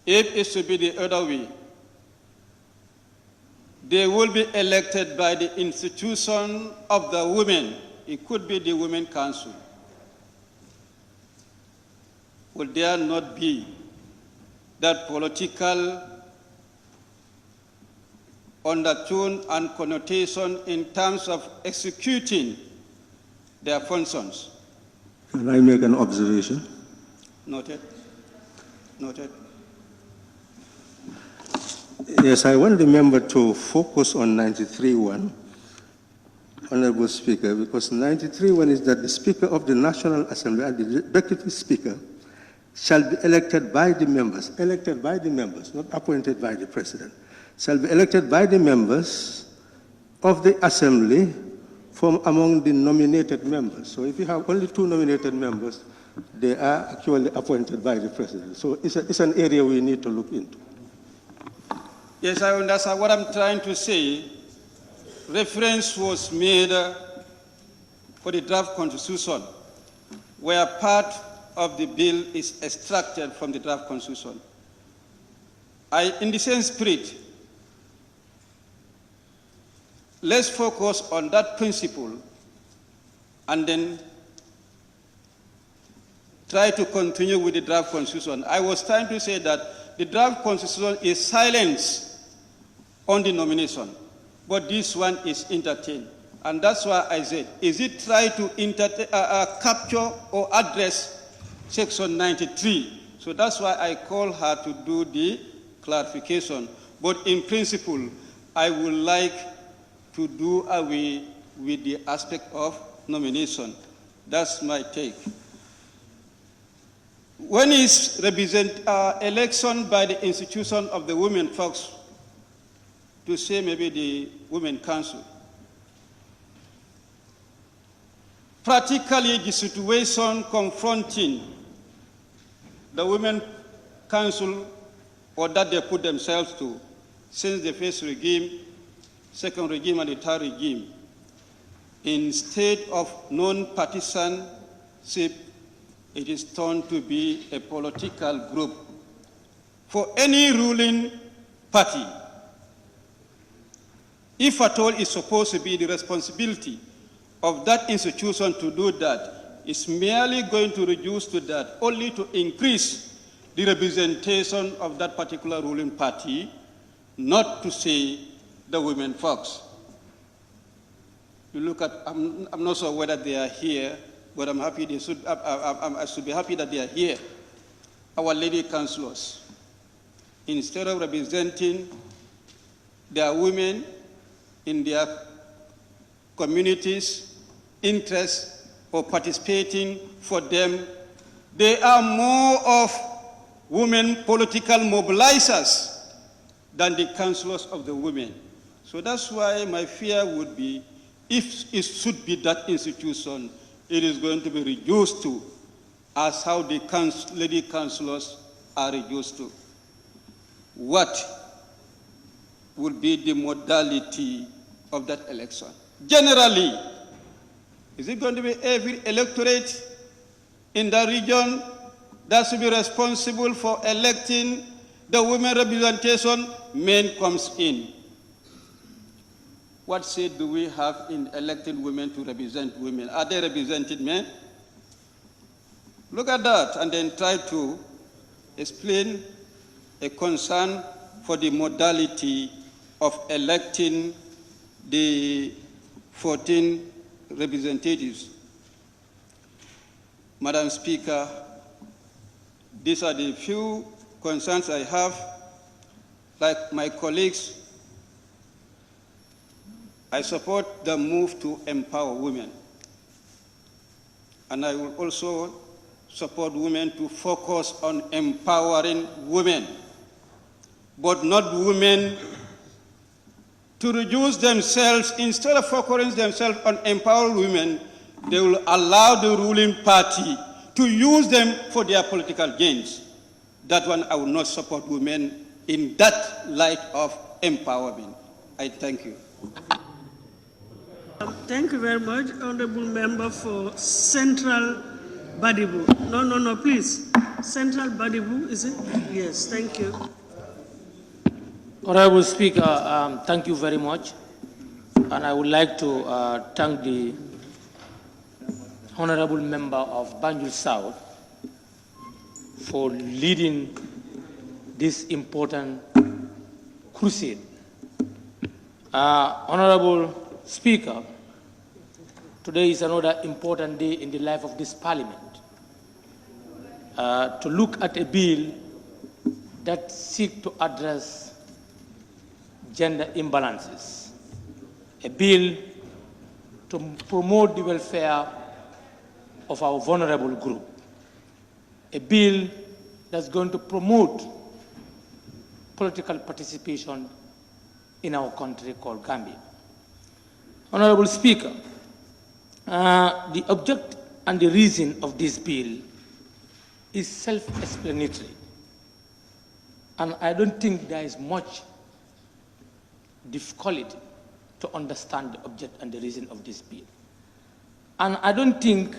J: If it should be the other way, they will be elected by the institution of the women. It could be the Women Council. Will there not be that political undertone and connotation in terms of executing their functions?
K: Can I make an observation?
J: Noted. Noted.
K: Yes, I want the member to focus on 93(1), Honorable Speaker, because 93(1) is that the Speaker of the National Assembly and the Deputy Speaker shall be elected by the members, not appointed by the President, shall be elected by the members of the Assembly from among the nominated members. So if you have only 2 nominated members, they are actually appointed by the President. So it's an area we need to look into.
J: Yes, I understand what I'm trying to say. Reference was made for the draft constitution, where part of the bill is extracted from the draft constitution. In the same spirit, let's focus on that principle and then try to continue with the draft constitution. I was trying to say that the draft constitution is silence on the nomination, but this one is entertained. And that's why I said, is it try to capture or address Section 93? So that's why I call her to do the clarification. But in principle, I would like to do away with the aspect of nomination. That's my take. When is election by the institution of the women folks, to say maybe the Women Council? Practically, the situation confronting the Women Council, or that they put themselves to, since the first regime, second regime, and the third regime, instead of non-partisan it is turned to be a political group for any ruling party. If at all it's supposed to be the responsibility of that institution to do that, it's merely going to reduce to that, only to increase the representation of that particular ruling party, not to say the women folks. You look at, I'm not sure whether they are here, but I'm happy they should, I should be happy that they are here. Our lady councillors, instead of representing their women in their communities' interests or participating for them, they are more of women political mobilizers than the councillors of the women. So that's why my fear would be, if it should be that institution, it is going to be reduced to as how the lady councillors are reduced to. What would be the modality of that election? Generally, is it going to be every electorate in the region that should be responsible for electing the women representation? Men comes in. What say do we have in electing women to represent women? Are they represented men? Look at that and then try to explain a concern for the modality of electing the 14 representatives. Madam Speaker, these are the few concerns I have. Like my colleagues, I support the move to empower women. And I will also support women to focus on empowering women, but not women to reduce themselves. Instead of focusing themselves on empowering women, they will allow the ruling party to use them for their political gains. That one, I will not support women in that light of empowerment. I thank you.
B: Thank you very much, Honorable Member for Central Badibu. No, please. Central Badibu, is it? Yes, thank you.
L: Honorable Speaker, thank you very much. And I would like to thank the Honorable Member of Banjul South for leading this important crusade. Honorable Speaker, today is another important day in the life of this Parliament to look at a bill that seeks to address gender imbalances, a bill to promote the welfare of our vulnerable group, a bill that's going to promote political participation in our country called Gambia. Honorable Speaker, the object and the reason of this bill is self-explanatory, and I don't think there is much difficulty to understand the object and the reason of this bill. And I don't think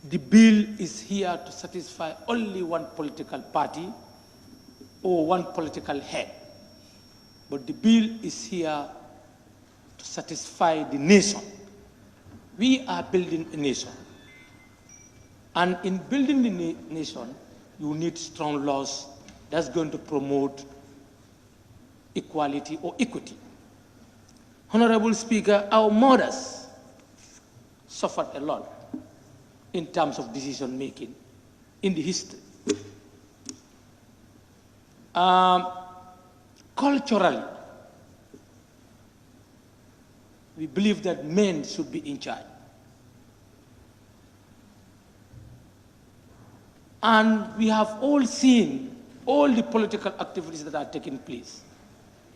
L: the bill is here to satisfy only one political party or one political head, but the bill is here to satisfy the nation. We are building a nation. And in building the nation, you need strong laws that's going to promote equality or equity. Honorable Speaker, our mothers suffered a lot in terms of decision making in the history. Culturally, we believe that men should be in charge. And we have all seen all the political activities that are taking place.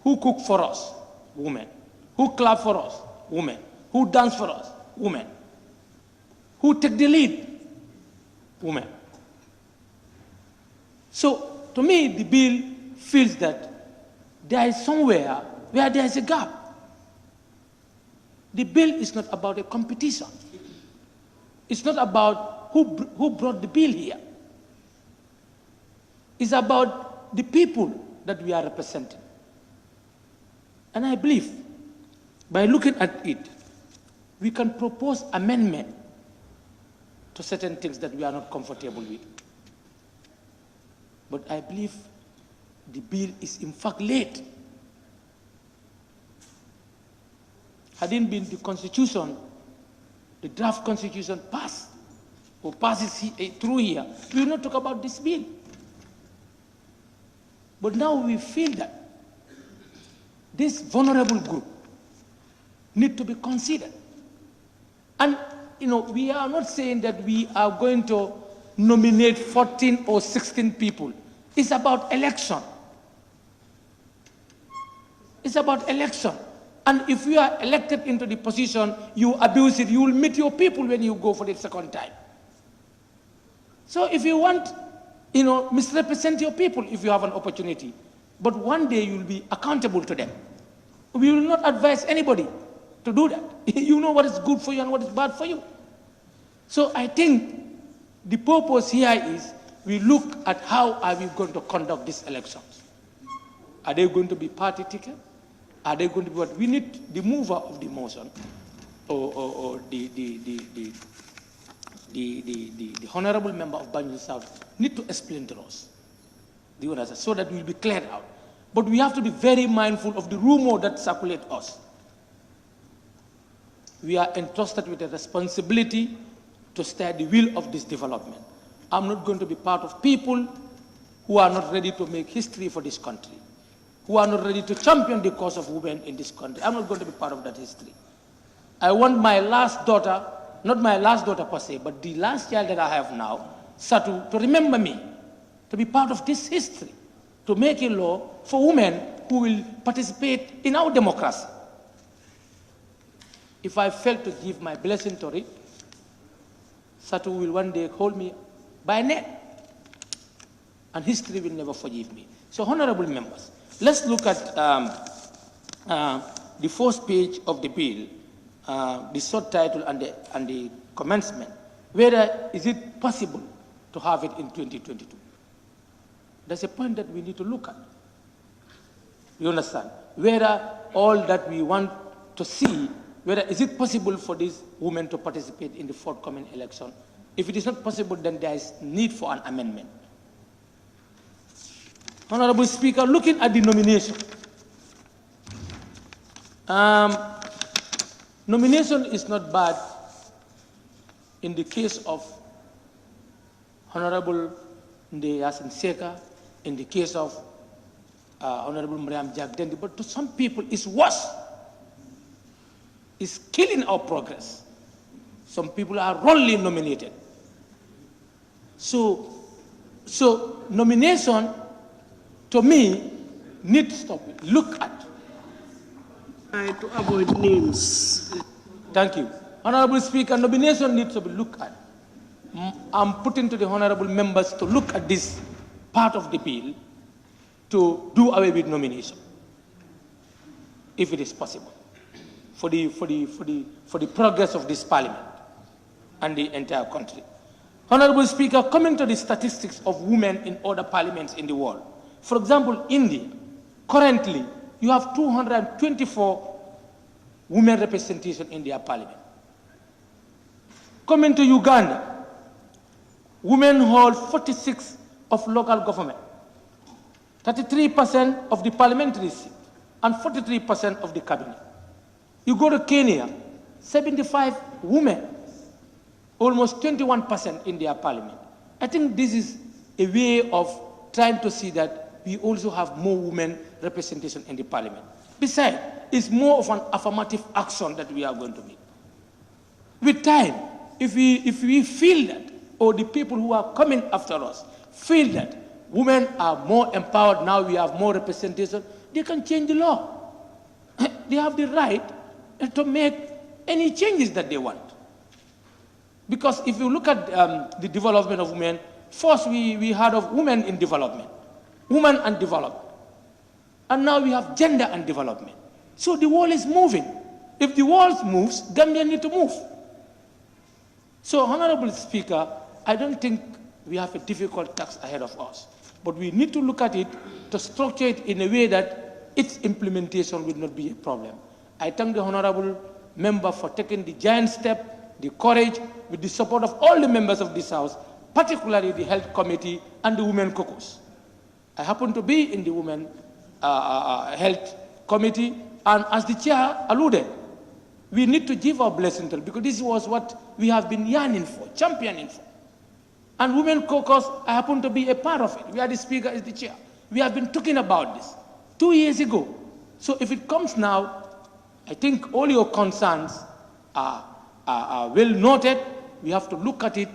L: Who cook for us? Women. Who clap for us? Women. Who dance for us? Women. Who take the lead? Women. So, to me, the bill feels that there is somewhere where there is a gap. The bill is not about a competition. It's not about who brought the bill here. It's about the people that we are representing. And I believe by looking at it, we can propose amendment to certain things that we are not comfortable with. But I believe the bill is in fact late. Hadn't been the constitution, the draft constitution passed or passes through here, we will not talk about this bill. But now we feel that this vulnerable group need to be considered. And, we are not saying that we are going to nominate 14 or 16 people. It's about election. It's about election. And if you are elected into the position, you abuse it, you will meet your people when you go for the second time. So if you want, misrepresent your people if you have an opportunity. But one day you will be accountable to them. We will not advise anybody to do that. You know what is good for you and what is bad for you. So I think the purpose here is we look at how are we going to conduct these elections. Are they going to be party ticket? Are they going to be what? We need the mover of the motion or the honorable member of Banjul South need to explain to us the others so that we'll be cleared out. But we have to be very mindful of the rumor that circulates us. We are entrusted with a responsibility to steer the wheel of this development. I'm not going to be part of people who are not ready to make history for this country, who are not ready to champion the cause of women in this country. I'm not going to be part of that history. I want my last daughter, not my last daughter per se, but the last child that I have now, Fatou, to remember me, to be part of this history, to make a law for women who will participate in our democracy. If I fail to give my blessing to it, Fatou will one day hold me by a neck, and history will never forgive me. So, honorable members, let's look at the first page of the bill, the short title and the commencement. Whether is it possible to have it in 2022? That's a point that we need to look at. You understand? Whether all that we want to see, whether is it possible for these women to participate in the forthcoming election? If it is not possible, then there is need for an amendment. Honorable Speaker, looking at the nomination. Nomination is not bad in the case of Honorable Nde Yasin Seka, in the case of Honorable Mariam Jagdendi, but to some people it's worse. It's killing our progress. Some people are wrongly nominated. So nomination, to me, needs to be looked at.
B: To avoid names.
L: Thank you. Honorable Speaker, nomination needs to be looked at. I'm putting to the honorable members to look at this part of the bill to do away with nomination, if it is possible, for the progress of this parliament and the entire country. Honorable Speaker, coming to the statistics of women in other parliaments in the world. For example, India, currently, you have 224 women representation in their parliament. Coming to Uganda, women hold 46 of local government, 33% of the parliamentary seat, and 43% of the cabinet. You go to Kenya, 75 women, almost 21% in their parliament. I think this is a way of trying to see that we also have more women representation in the parliament. Besides, it's more of an affirmative action that we are going to make. With time, if we feel that, or the people who are coming after us feel that women are more empowered, now we have more representation, they can change the law. They have the right to make any changes that they want. Because if you look at the development of women, first we heard of women in development, women and development. And now we have gender and development. So the world is moving. If the world moves, Gambia need to move. So, Honorable Speaker, I don't think we have a difficult task ahead of us, but we need to look at it to structure it in a way that its implementation will not be a problem. I thank the Honorable Member for taking the giant step, the courage, with the support of all the members of this House, particularly the Health Committee and the Women Caucus. I happen to be in the Women Health Committee, and as the chair alluded, we need to give our blessing to it, because this was what we have been yearning for, championing for. And Women Caucus, I happen to be a part of it. Where the speaker is the chair. We have been talking about this 2 years ago. So if it comes now, I think all your concerns are well noted. We have to look at it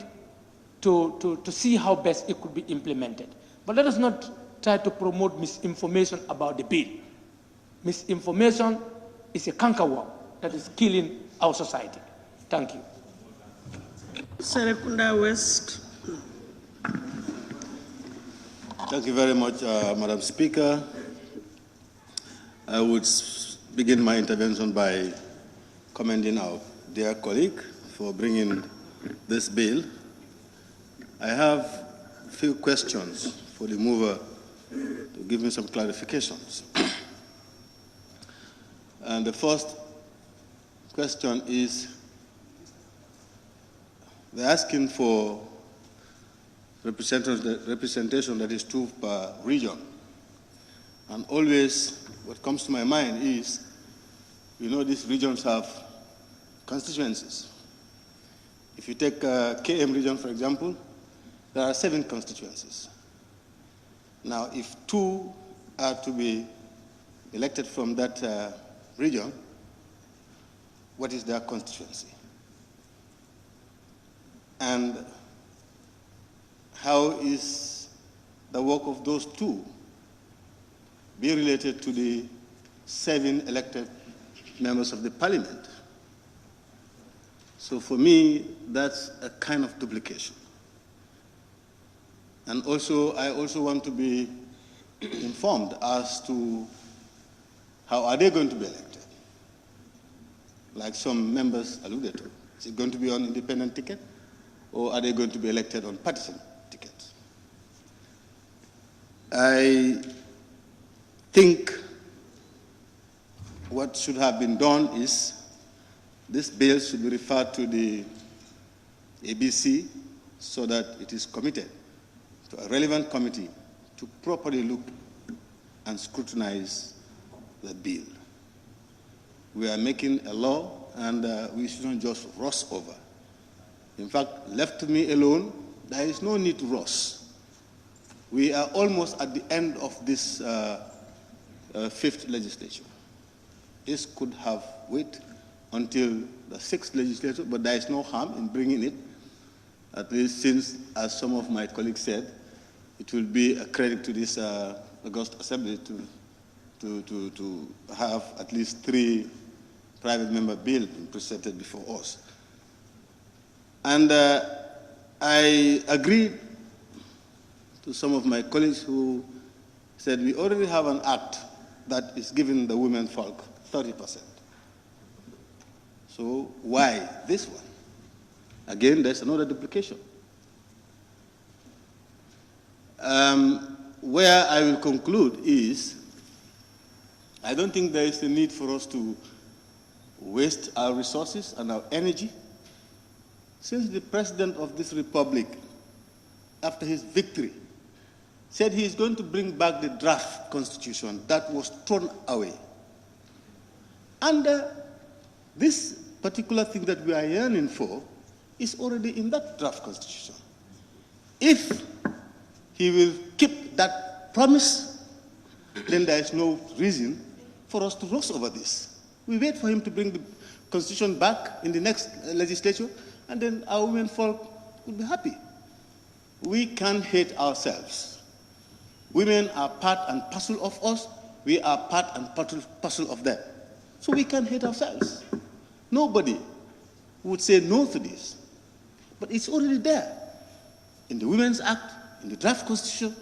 L: to see how best it could be implemented. But let us not try to promote misinformation about the bill. Misinformation is a cankerworm that is killing our society. Thank you.
B: Serekunda West.
M: Thank you very much, Madam Speaker. I would begin my intervention by commending our dear colleague for bringing this bill. I have a few questions for the mover to give me some clarifications. And the first question is, they're asking for representation that is 2 per region. And always what comes to my mind is, you know, these regions have constituencies. If you take KM region, for example, there are 7 constituencies. Now, if 2 are to be elected from that region, what is their constituency? And how is the work of those 2 be related to the 7 elected members of the parliament? So for me, that's a kind of duplication. And also, I also want to be informed as to how are they going to be elected? Like some members alluded to. Is it going to be on independent ticket, or are they going to be elected on partisan tickets? I think what should have been done is this bill should be referred to the ABC so that it is committed to a relevant committee to properly look and scrutinize the bill. We are making a law, and we shouldn't just rush over. In fact, left to me alone, there is no need to rush. We are almost at the end of this 5th legislature. This could have waited until the 6th legislature, but there is no harm in bringing it, at least since, as some of my colleagues said, it will be a credit to this August Assembly to have at least 3 private member bills presented before us. And I agree to some of my colleagues who said we already have an act that is giving the women folk 30%. So why this one? Again, there's another duplication. Where I will conclude is, I don't think there is a need for us to waste our resources and our energy. Since the president of this republic, after his victory, said he is going to bring back the draft constitution that was thrown away. And this particular thing that we are yearning for is already in that draft constitution. If he will keep that promise, then there is no reason for us to rush over this. We wait for him to bring the constitution back in the next legislature, and then our women folk will be happy. We can't hate ourselves. Women are part and parcel of us. We are part and parcel of them. So we can't hate ourselves. Nobody would say no to this. But it's already there in the Women's Act, in the draft constitution.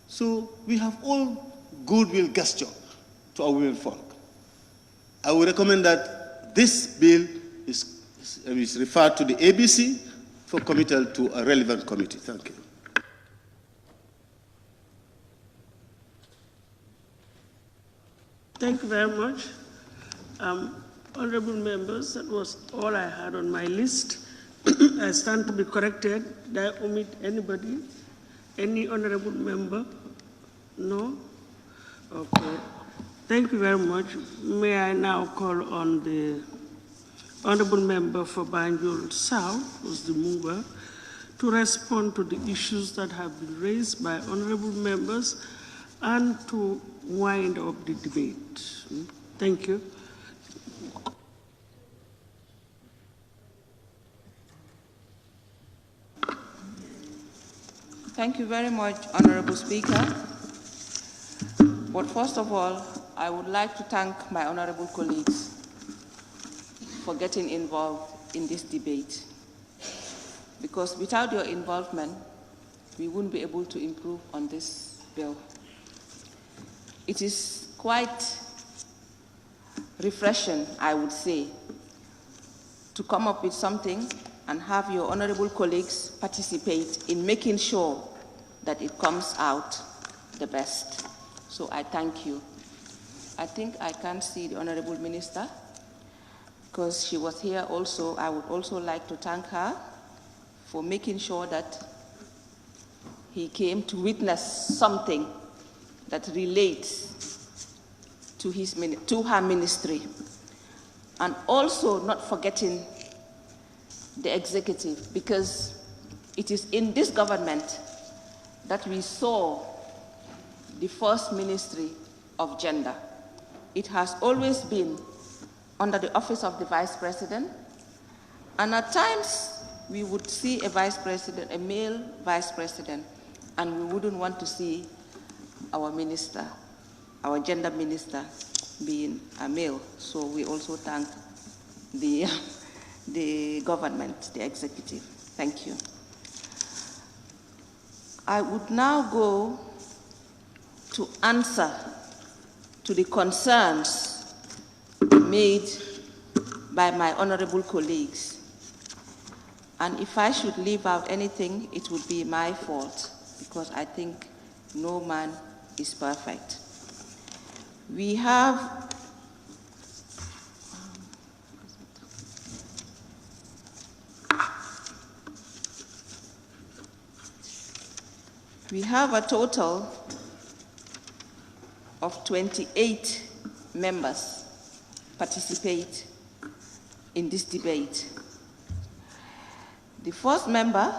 M: So we have all goodwill gesture to our women folk. I would recommend that this bill is referred to the ABC for committal to a relevant committee. Thank you.
B: Thank you very much. Honorable members, that was all I had on my list. I stand to be corrected. Did I omit anybody? Any honorable member? No? Okay. Thank you very much. May I now call on the honorable member for Banjul South, who's the mover, to respond to the issues that have been raised by honorable members and to wind up the debate. Thank you.
N: Thank you very much, Honorable Speaker. But first of all, I would like to thank my honorable colleagues for getting involved in this debate. Because without your involvement, we wouldn't be able to improve on this bill. It is quite refreshing, I would say, to come up with something and have your honorable colleagues participate in making sure that it comes out the best. So I thank you. I think I can't see the honorable minister because she was here also. I would also like to thank her for making sure that he came to witness something that relates to her ministry. And also not forgetting the executive, because it is in this government that we saw the first ministry of gender. It has always been under the office of the vice president, and at times we would see a vice president, a male vice president, and we wouldn't want to see our minister, our gender minister, being a male. So we also thank the government, the executive. Thank you. I would now go to answer to the concerns made by my honorable colleagues. And if I should leave out anything, it would be my fault, because I think no man is perfect. We have a total of 28 members participate in this debate. The first member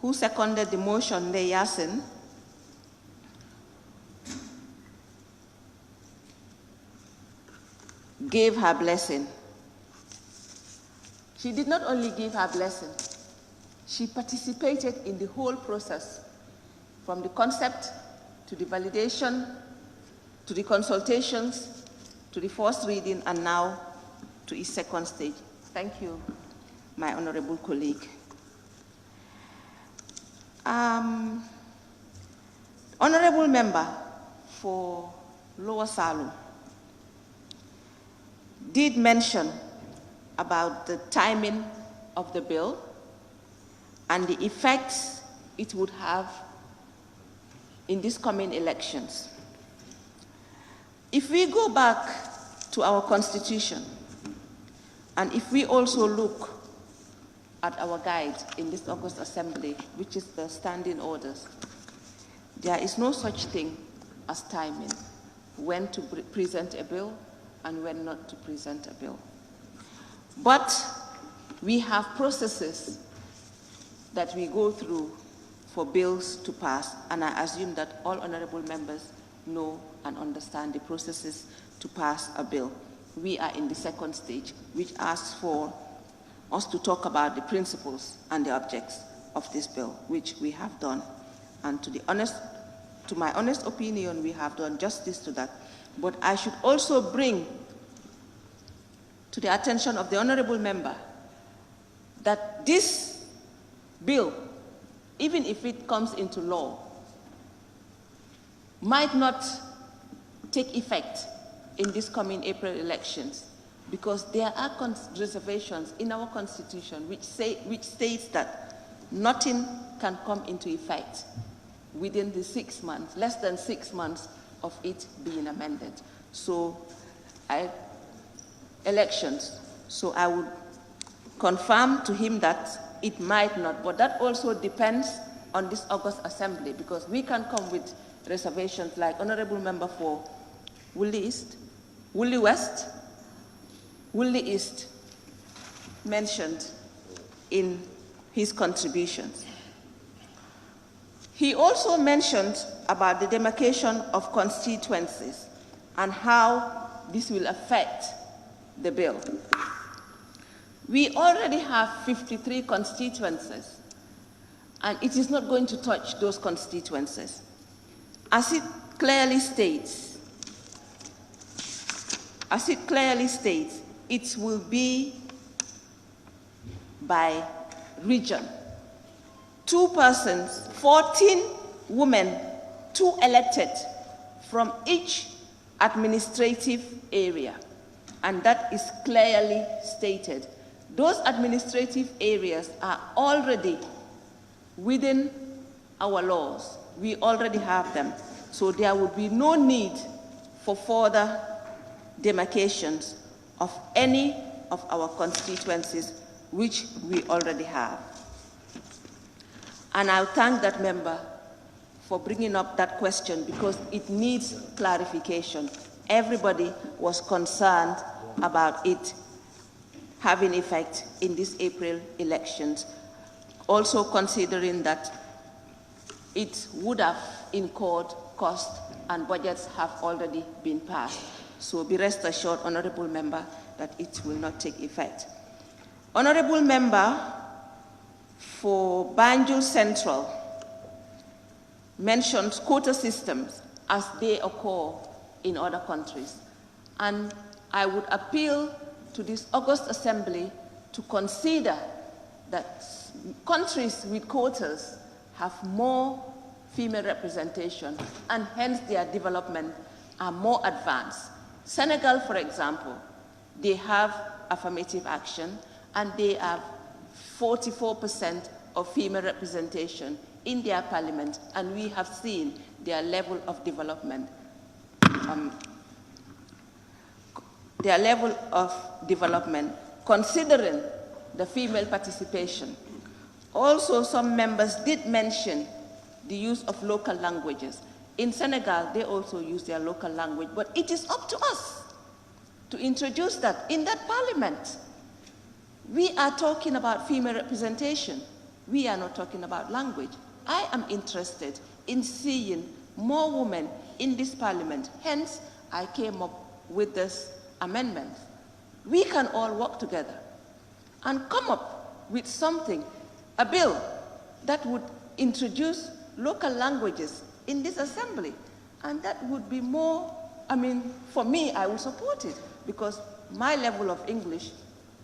N: who seconded the motion, Le Yasin, gave her blessing. She did not only give her blessing, she participated in the whole process, from the concept to the validation, to the consultations, to the first reading, and now to its second stage. Thank you, my honorable colleague. Honorable member for Lower Salum did mention about the timing of the bill and the effects it would have in these coming elections. If we go back to our Constitution, and if we also look at our guide in this August Assembly, which is the standing orders, there is no such thing as timing, when to present a bill and when not to present a bill. But we have processes that we go through for bills to pass, and I assume that all honorable members know and understand the processes to pass a bill. We are in the second stage, which asks for us to talk about the principles and the objects of this bill, which we have done. And to my honest opinion, we have done justice to that. But I should also bring to the attention of the honorable member that this bill, even if it comes into law, might not take effect in this coming April elections. because there are reservations in our constitution which states that nothing can come into effect within the 6 months, less than 6 months of it being amended. So elections. So I would confirm to him that it might not, but that also depends on this August Assembly, because we can come with reservations like Honorable Member for Woolly West mentioned in his contributions. He also mentioned about the demarcation of constituencies and how this will affect the bill. We already have 53 constituencies, and it is not going to touch those constituencies. As it clearly states, it will be by region. 2 persons, 14 women, 2 elected from each administrative area. And that is clearly stated. Those administrative areas are already within our laws. We already have them. So there would be no need for further demarcations of any of our constituencies, which we already have. And I'll thank that member for bringing up that question, because it needs clarification. Everybody was concerned about it having effect in these April elections, also considering that it would have incurred cost and budgets have already been passed. So be rest assured, Honorable Member, that it will not take effect. Honorable Member for Banjul Central mentioned quota systems as they occur in other countries. And I would appeal to this August Assembly to consider that countries with quotas have more female representation, and hence their development are more advanced. Senegal, for example, they have affirmative action, and they have 44% of female representation in their parliament, and we have seen their level of development. Considering the female participation. Also, some members did mention the use of local languages. In Senegal, they also use their local language, but it is up to us to introduce that in that parliament. We are talking about female representation. We are not talking about language. I am interested in seeing more women in this parliament. Hence, I came up with this amendment. We can all work together and come up with something, a bill that would introduce local languages in this assembly. And that would be more, for me, I would support it, because my level of English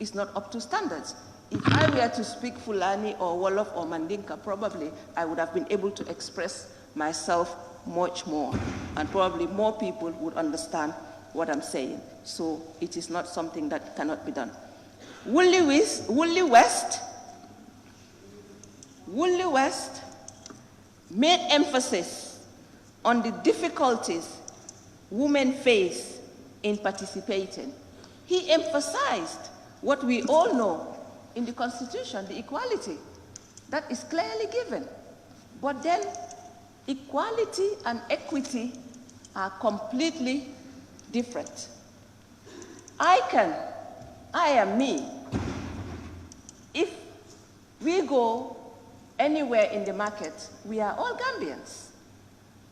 N: is not up to standards. If I were to speak Fulani or Wolof or Mandinka, probably I would have been able to express myself much more, and probably more people would understand what I'm saying. So it is not something that cannot be done. Woolly West made emphasis on the difficulties women face in participating. He emphasized what we all know in the Constitution, the equality. That is clearly given. But then equality and equity are completely different. I am me. If we go anywhere in the market, we are all Gambians.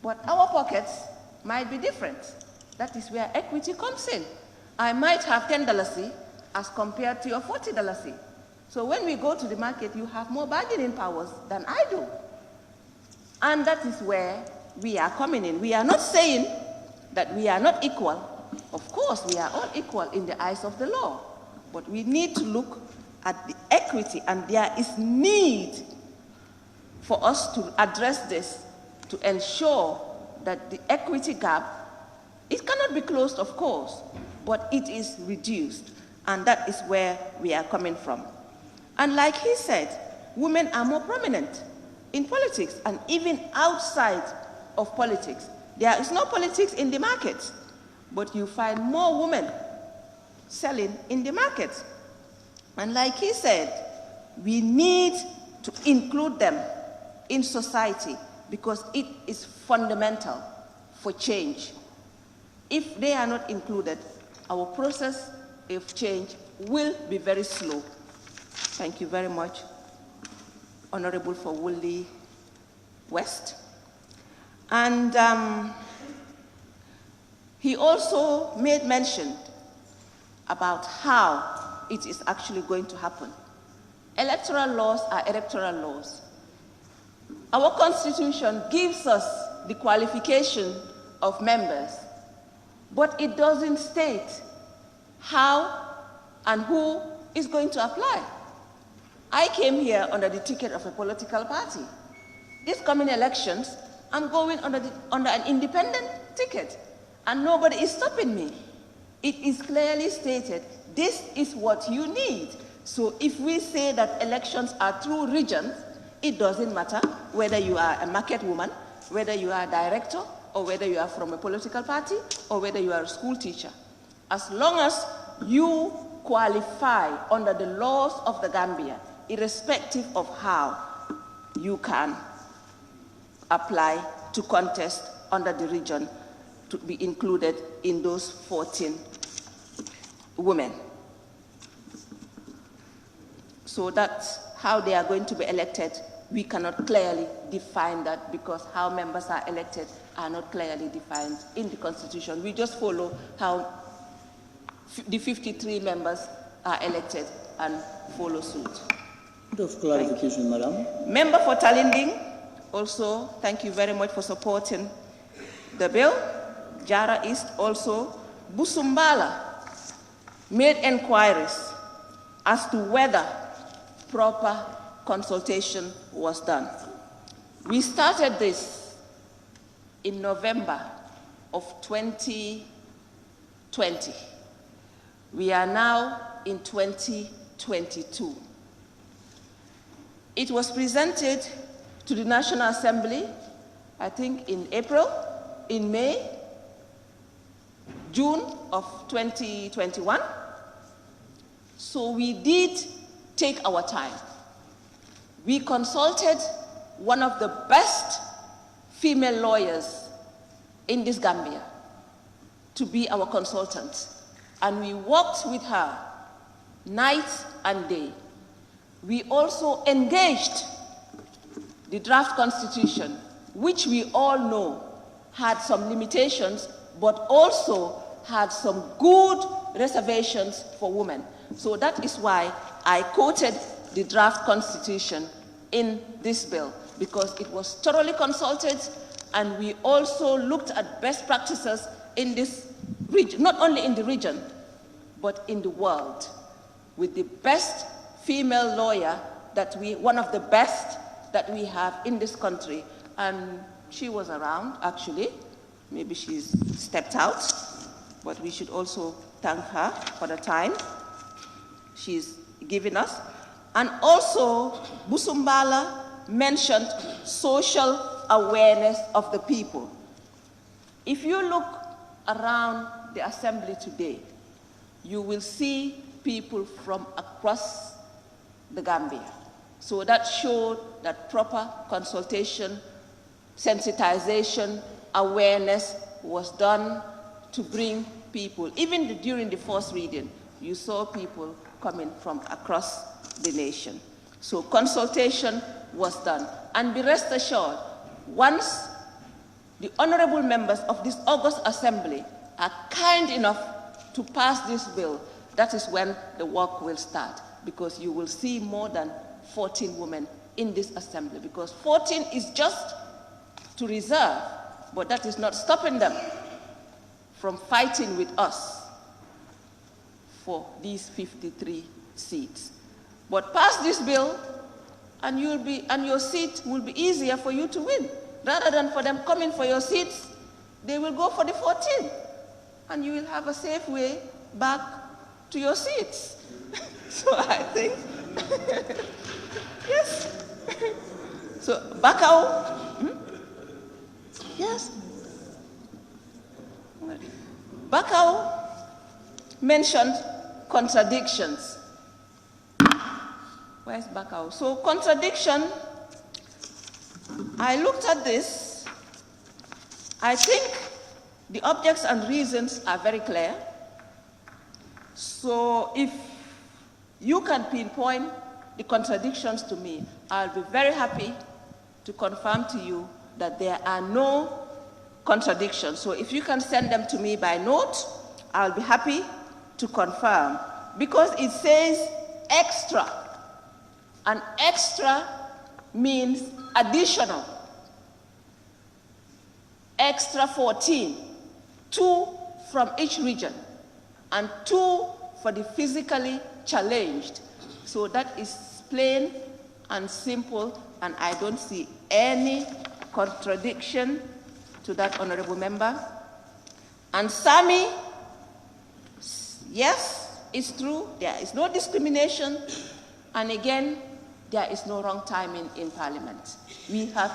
N: But our pockets might be different. That is where equity comes in. I might have $10 as compared to your $40. So when we go to the market, you have more bargaining powers than I do. And that is where we are coming in. We are not saying that we are not equal. Of course, we are all equal in the eyes of the law. But we need to look at the equity, and there is need for us to address this to ensure that the equity gap, it cannot be closed, of course, but it is reduced. And that is where we are coming from. And like he said, women are more prominent in politics and even outside of politics. There is no politics in the market, but you find more women selling in the market. And like he said, we need to include them in society because it is fundamental for change. If they are not included, our process of change will be very slow. Thank you very much, Honorable for Woolly West. And he also made mention about how it is actually going to happen. Electoral laws are electoral laws. Our Constitution gives us the qualification of members, but it doesn't state how and who is going to apply. I came here under the ticket of a political party. These coming elections, I'm going under an independent ticket, and nobody is stopping me. It is clearly stated, this is what you need. So if we say that elections are through regions, it doesn't matter whether you are a market woman, whether you are a director, or whether you are from a political party, or whether you are a school teacher. As long as you qualify under the laws of the Gambia, irrespective of how you can apply to contest under the region to be included in those 14 women. So that's how they are going to be elected. We cannot clearly define that because how members are elected are not clearly defined in the Constitution. We just follow how the 53 members are elected and follow suit.
O: Of clarification, Madam.
N: Member for Talinding, also, thank you very much for supporting the bill. Jara East also. Busumbala made inquiries as to whether proper consultation was done. We started this in November of 2020. We are now in 2022. It was presented to the National Assembly, I think in April, in May, June of 2021. So we did take our time. We consulted one of the best female lawyers in this Gambia to be our consultant. And we worked with her night and day. We also engaged the draft constitution, which we all know had some limitations, but also had some good reservations for women. So that is why I quoted the draft constitution in this bill, because it was thoroughly consulted, and we also looked at best practices in this region, not only in the region, but in the world, with the best female lawyer one of the best that we have in this country. And she was around, actually. Maybe she's stepped out, but we should also thank her for the time she's given us. And also, Busumbala mentioned social awareness of the people. If you look around the assembly today, you will see people from across the Gambia. So that showed that proper consultation, sensitization, awareness was done to bring people. Even during the first reading, you saw people coming from across the nation. So consultation was done. And be rest assured, once the honorable members of this August Assembly are kind enough to pass this bill, that is when the work will start, because you will see more than 14 women in this assembly, because 14 is just to reserve, but that is not stopping them from fighting with us for these 53 seats. But pass this bill, and your seat will be easier for you to win. Rather than for them coming for your seats, they will go for the 14, and you will have a safe way back to your seats. So I think, yes. So Bakau, yes. Bakau mentioned contradictions. Where's Bakau? So contradiction, I looked at this. I think the objects and reasons are very clear. So if you can pinpoint the contradictions to me, I'll be very happy to confirm to you that there are no contradictions. So if you can send them to me by note, I'll be happy to confirm. Because it says extra, and extra means additional. Extra 14, 2 from each region, and 2 for the physically challenged. So that is plain and simple, and I don't see any contradiction to that, honorable member. And Sami, yes, it's true, there is no discrimination, and again, there is no wrong timing in Parliament. We have,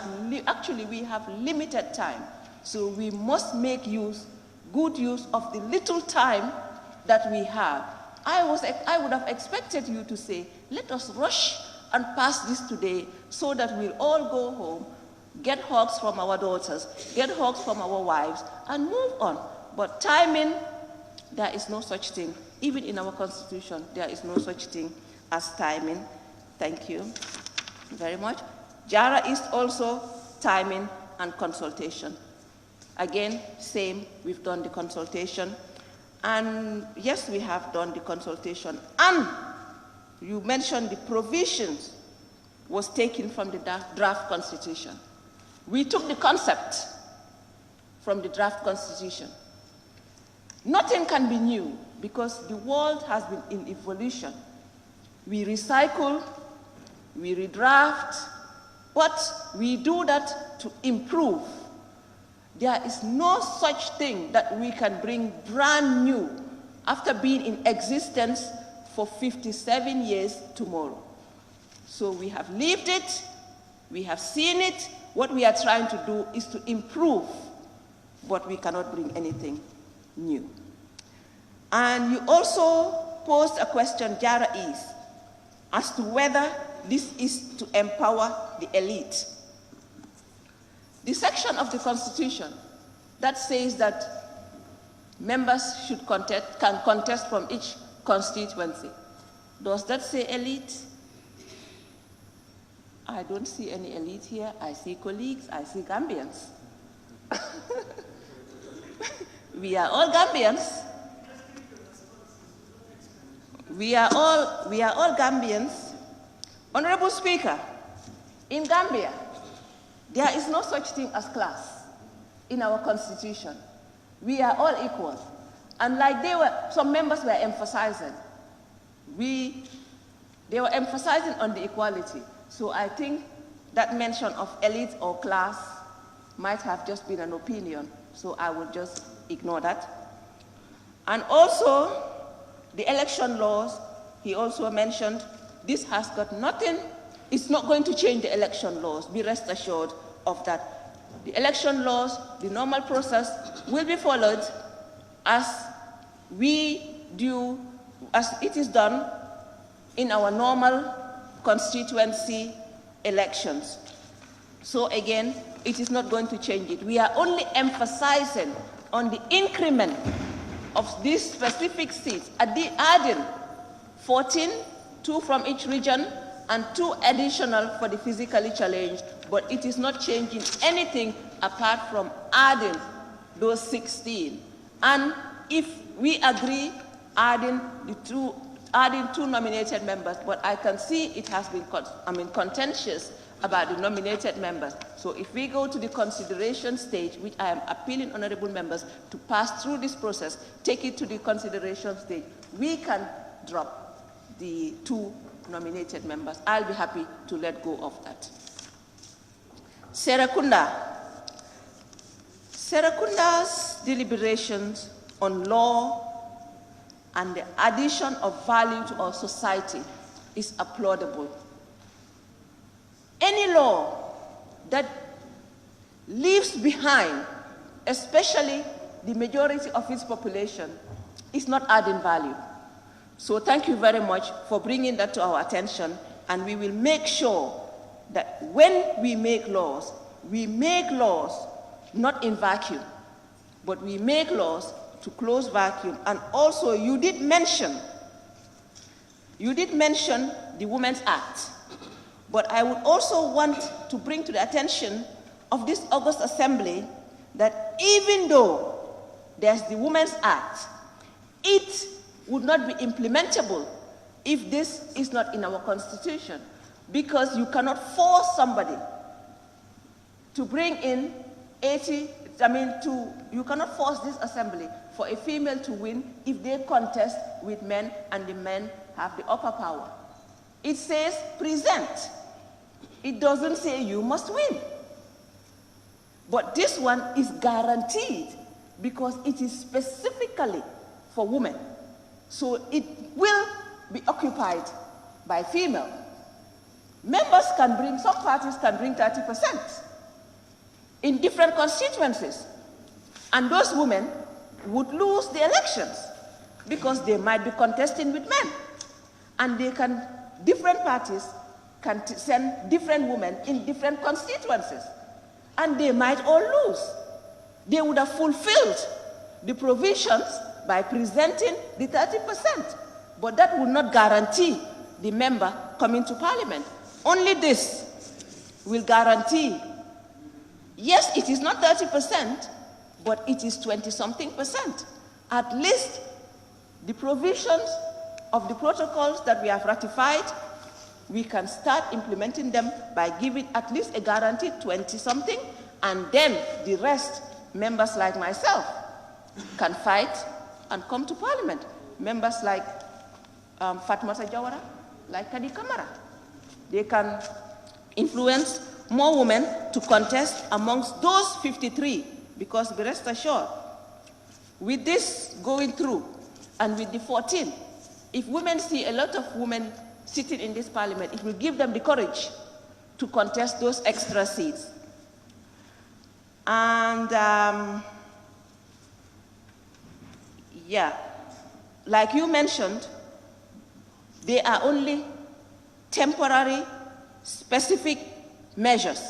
N: actually, we have limited time, so we must make good use of the little time that we have. I would have expected you to say, let us rush and pass this today so that we'll all go home, get hugs from our daughters, get hugs from our wives, and move on. But timing, there is no such thing. Even in our Constitution, there is no such thing as timing. Thank you very much. Jara East also timing and consultation. Again, same, we've done the consultation. And yes, we have done the consultation. And you mentioned the provisions was taken from the draft constitution. We took the concept from the draft constitution. Nothing can be new because the world has been in evolution. We recycle, we redraft, but we do that to improve. There is no such thing that we can bring brand new after being in existence for 57 years tomorrow. So we have lived it, we have seen it. What we are trying to do is to improve, but we cannot bring anything new. And you also posed a question, Jara East, as to whether this is to empower the elite. The section of the Constitution that says that members can contest from each constituency, does that say elite? I don't see any elite here. I see colleagues, I see Gambians. We are all Gambians. We are all Gambians. Honorable Speaker, in Gambia, there is no such thing as class in our Constitution. We are all equal. And like some members were emphasizing, they were emphasizing on the equality. So I think that mention of elite or class might have just been an opinion. So I will just ignore that. And also, the election laws, he also mentioned, this has got nothing, it's not going to change the election laws. Be rest assured of that. The election laws, the normal process will be followed as it is done in our normal constituency elections. So again, it is not going to change it. We are only emphasizing on the increment of these specific seats, adding 14, 2 from each region, and 2 additional for the physically challenged, but it is not changing anything apart from adding those 16. And if we agree adding 2 nominated members, but I can see it has been contentious about the nominated members. So if we go to the consideration stage, which I am appealing honorable members to pass through this process, take it to the consideration stage, we can drop the 2 nominated members. I'll be happy to let go of that. Serekunda's deliberations on law and the addition of value to our society is applaudable. Any law that leaves behind, especially the majority of its population, is not adding value. So thank you very much for bringing that to our attention, and we will make sure that when we make laws not in vacuum, but we make laws to close vacuum. And also, you did mention the Women's Act, but I would also want to bring to the attention of this August Assembly that even though there's the Women's Act, it would not be implementable if this is not in our Constitution, because you cannot force somebody to bring in you cannot force this assembly for a female to win if they contest with men and the men have the upper power. It says present. It doesn't say you must win. But this one is guaranteed because it is specifically for women. So it will be occupied by female. Members can bring, some parties can bring 30% in different constituencies. And those women would lose the elections because they might be contesting with men. And different parties can send different women in different constituencies. And they might all lose. They would have fulfilled the provisions by presenting the 30%. But that would not guarantee the member coming to parliament. Only this will guarantee, yes, it is not 30%, but it is 20-something%. At least the provisions of the protocols that we have ratified, we can start implementing them by giving at least a guaranteed 20-something, and then the rest, members like myself, can fight and come to parliament. Members like Fatou Jawara, like Kadi Kamara. They can influence more women to contest amongst those 53, because be rest assured, with this going through and with the 14, if women see a lot of women sitting in this parliament, it will give them the courage to contest those extra seats. And yeah, like you mentioned, they are only temporary, specific measures.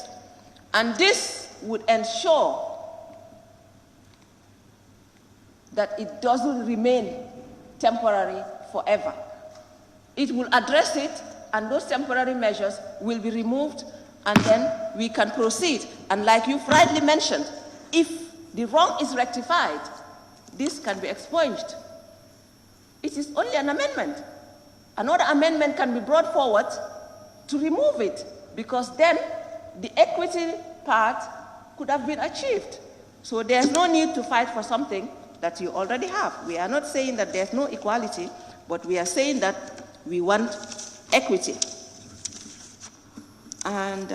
N: And this would ensure that it doesn't remain temporary forever. It will address it, and those temporary measures will be removed, and then we can proceed. And like you've rightly mentioned, if the wrong is rectified, this can be expunged. It is only an amendment. Another amendment can be brought forward to remove it, because then the equity part could have been achieved. So there's no need to fight for something that you already have. We are not saying that there's no equality, but we are saying that we want equity. And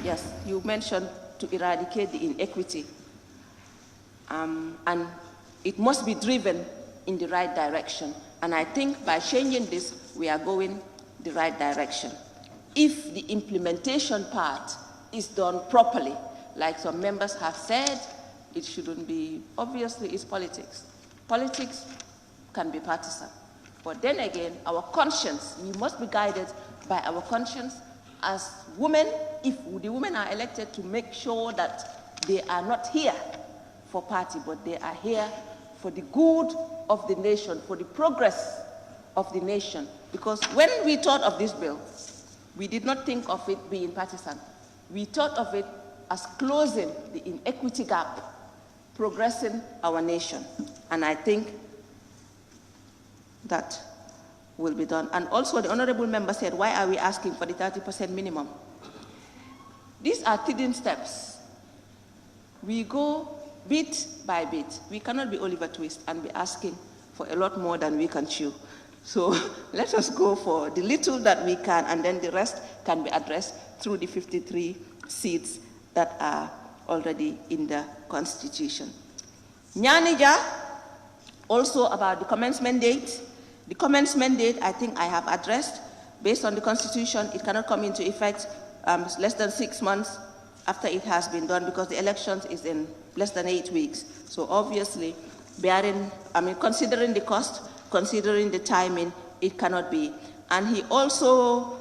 N: yes, you mentioned to eradicate the inequity. And it must be driven in the right direction. And I think by changing this, we are going the right direction. If the implementation part is done properly, like some members have said, it shouldn't be, obviously it's politics. Politics can be partisan. But then again, our conscience, we must be guided by our conscience as women, if the women are elected, to make sure that they are not here for party, but they are here for the good of the nation, for the progress of the nation. Because when we thought of this bill, we did not think of it being partisan. We thought of it as closing the inequity gap, progressing our nation. And I think that will be done. And also the honorable member said, why are we asking for the 30% minimum? These are teething steps. We go bit by bit. We cannot be Oliver Twist and be asking for a lot more than we can chew. So let us go for the little that we can, and then the rest can be addressed through the 53 seats that are already in the Constitution. Nyanija, also about the commencement date. The commencement date, I think I have addressed. Based on the Constitution, it cannot come into effect less than 6 months after it has been done, because the elections is in less than 8 weeks. So obviously, considering the cost, considering the timing, it cannot be. And he also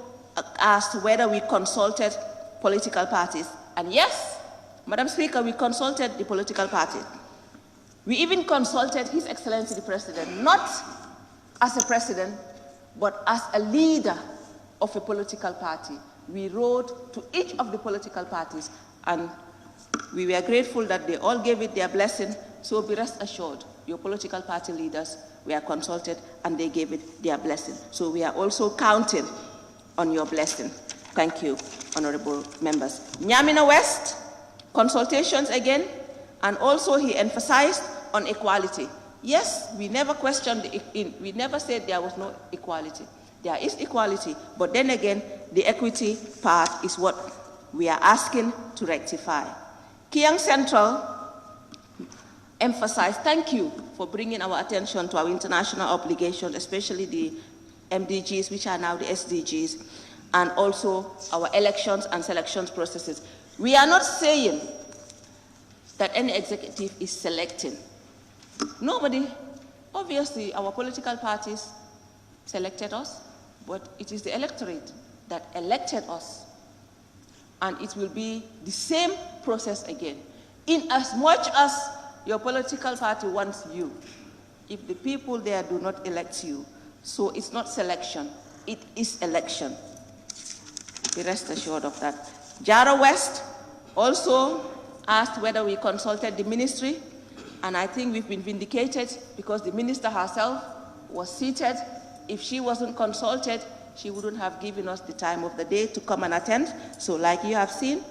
N: asked whether we consulted political parties. And yes, Madam Speaker, we consulted the political parties. We even consulted His Excellency the President, not as a president, but as a leader of a political party. We wrote to each of the political parties, and we were grateful that they all gave it their blessing. So be rest assured, your political party leaders were consulted and they gave it their blessing. So we are also counting on your blessing. Thank you, honorable members. Nyamina West, consultations again, and also he emphasized on equality. Yes, we never questioned, we never said there was no equality. There is equality, but then again, the equity part is what we are asking to rectify. Kiang Central emphasized, thank you for bringing our attention to our international obligations, especially the MDGs, which are now the SDGs, and also our elections and selections processes. We are not saying that any executive is selecting. Nobody, obviously, our political parties selected us, but it is the electorate that elected us. And it will be the same process again. In as much as your political party wants you, if the people there do not elect you, so it's not selection, it is election. Be rest assured of that. Jara West also asked whether we consulted the ministry, and I think we've been vindicated because the minister herself was seated. If she wasn't consulted, she wouldn't have given us the time of the day to come and attend. So like you have seen,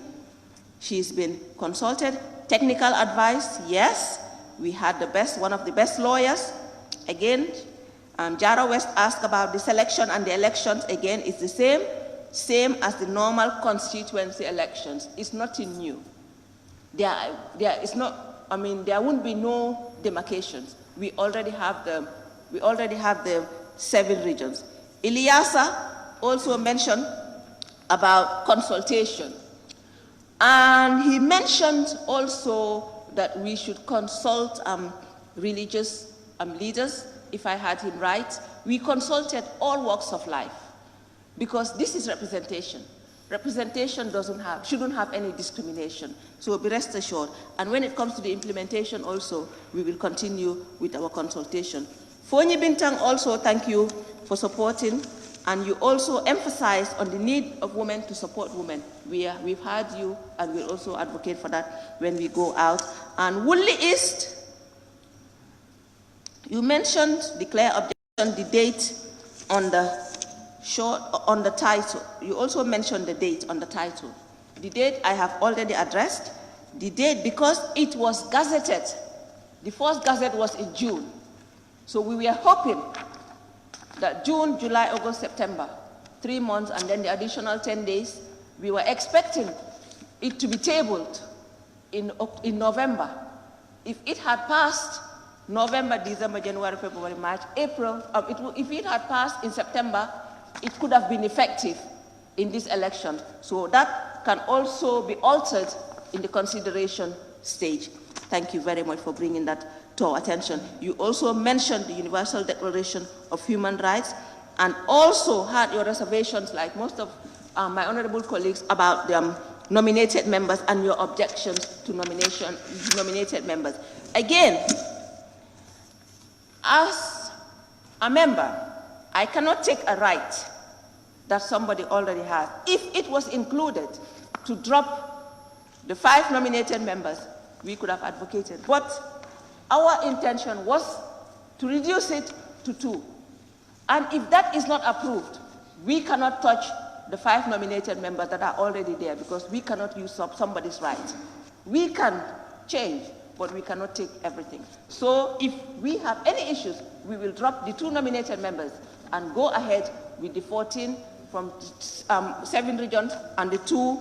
N: she's been consulted. Technical advice, yes. We had the best, one of the best lawyers. Again, Jara West asked about the selection and the elections. Again, it's the same as the normal constituency elections. It's nothing new. There won't be no demarcations. We already have the 7 regions. Ilyasa also mentioned about consultation. And he mentioned also that we should consult religious leaders, if I had him right. We consulted all walks of life because this is representation. Representation shouldn't have any discrimination. So be rest assured. And when it comes to the implementation also, we will continue with our consultation. Fonyi Bintang also, thank you for supporting, and you also emphasized on the need of women to support women. We've heard you, and we'll also advocate for that when we go out. And Woodley East, you mentioned the clear objection, the date on the title. You also mentioned the date on the title. The date I have already addressed. The date, because it was gazetted, the first gazette was in June. So we were hoping that June, July, August, September, 3 months, and then the additional 10 days, we were expecting it to be tabled in November. If it had passed November, December, January, February, March, April, if it had passed in September, it could have been effective in this election. So that can also be altered in the consideration stage. Thank you very much for bringing that to our attention. You also mentioned the Universal Declaration of Human Rights, and also had your reservations, like most of my honorable colleagues, about the nominated members and your objections to nominated members. Again, as a member, I cannot take a right that somebody already has. If it was included to drop the 5 nominated members, we could have advocated. But our intention was to reduce it to 2. And if that is not approved, we cannot touch the 5 nominated members that are already there, because we cannot use up somebody's right. We can change, but we cannot take everything. So if we have any issues, we will drop the 2 nominated members and go ahead with the 14 from 7 regions and the 2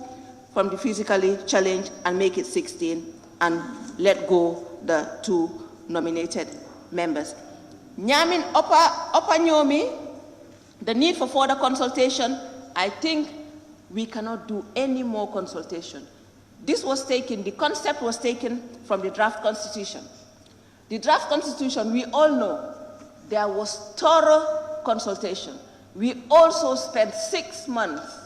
N: from the physically challenged and make it 16 and let go the 2 nominated members. Nyamin Opa Nyomi, the need for further consultation, I think we cannot do any more consultation. This was taken, the concept was taken from the draft constitution. The draft constitution, we all know, there was thorough consultation. We also spent 6 months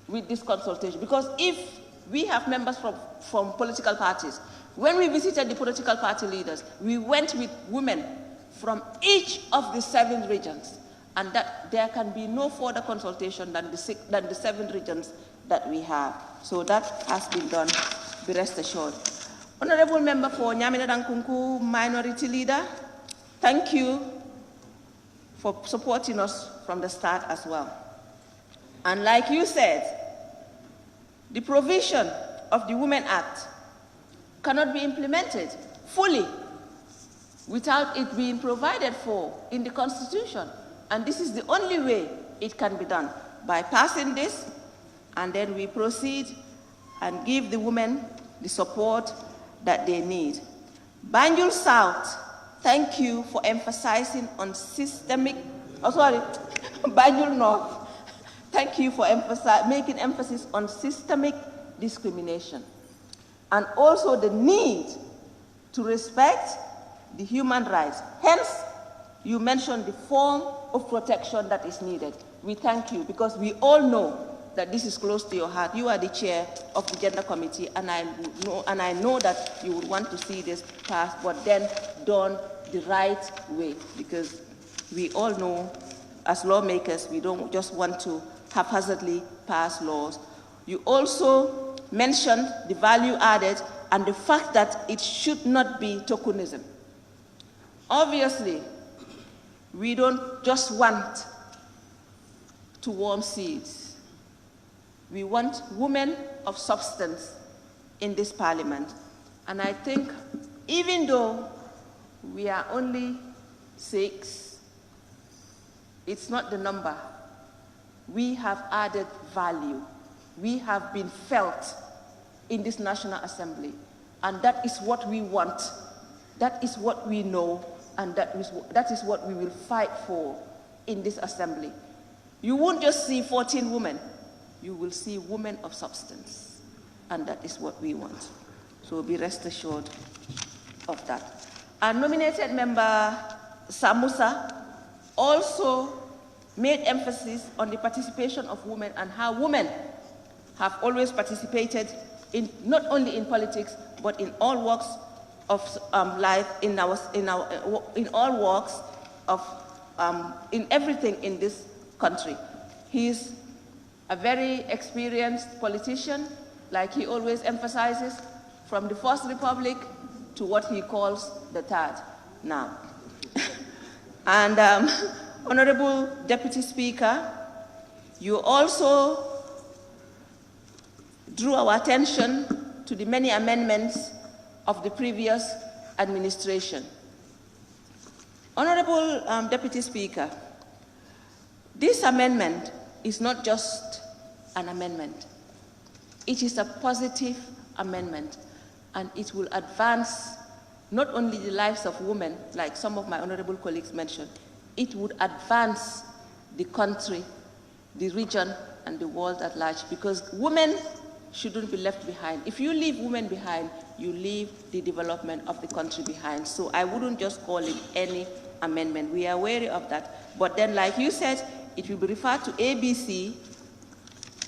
N: with this consultation, because if we have members from political parties, when we visited the political party leaders, we went with women from each of the 7 regions, and that there can be no further consultation than the 7 regions that we have. So that has been done, be rest assured. Honorable Member for Nyamina Dankunku, Minority Leader, thank you for supporting us from the start as well. And like you said, the provision of the Women Act cannot be implemented fully without it being provided for in the Constitution. And this is the only way it can be done, by passing this, and then we proceed and give the women the support that they need. Banjul South, thank you for emphasizing on systemic, Banjul North, thank you for making emphasis on systemic discrimination, and also the need to respect the human rights. Hence, you mentioned the form of protection that is needed. We thank you, because we all know that this is close to your heart. You are the chair of the Gender Committee, and I know that you would want to see this passed, but then done the right way, because we all know, as lawmakers, we don't just want to haphazardly pass laws. You also mentioned the value added and the fact that it should not be tokenism. Obviously, we don't just want to warm seeds. We want women of substance in this parliament. And I think even though we are only 6, it's not the number. We have added value. We have been felt in this National Assembly. And that is what we want. That is what we know. And that is what we will fight for in this assembly. You won't just see 14 women. You will see women of substance. And that is what we want. So be rest assured of that. Our nominated member, Samusa, also made emphasis on the participation of women and how women have always participated in, not only in politics, but in all walks of life, in all walks of, in everything in this country. He's a very experienced politician, like he always emphasizes, from the First Republic to what he calls the Third now. And Honorable Deputy Speaker, you also drew our attention to the many amendments of the previous administration. Honorable Deputy Speaker, this amendment is not just an amendment. It is a positive amendment, and it will advance not only the lives of women, like some of my honorable colleagues mentioned, it would advance the country, the region, and the world at large, because women shouldn't be left behind. If you leave women behind, you leave the development of the country behind. So I wouldn't just call it any amendment. We are wary of that. But then, like you said, it will be referred to ABC.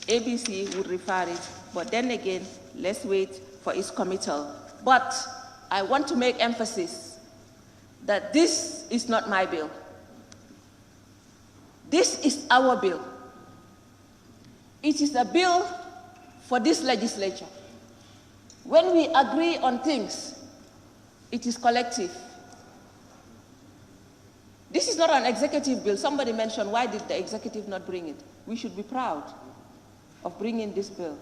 N: ABC would refer it. But then again, let's wait for its committal. But I want to make emphasis that this is not my bill. This is our bill. It is a bill for this legislature. When we agree on things, it is collective. This is not an executive bill. Somebody mentioned, why did the executive not bring it? We should be proud of bringing this bill,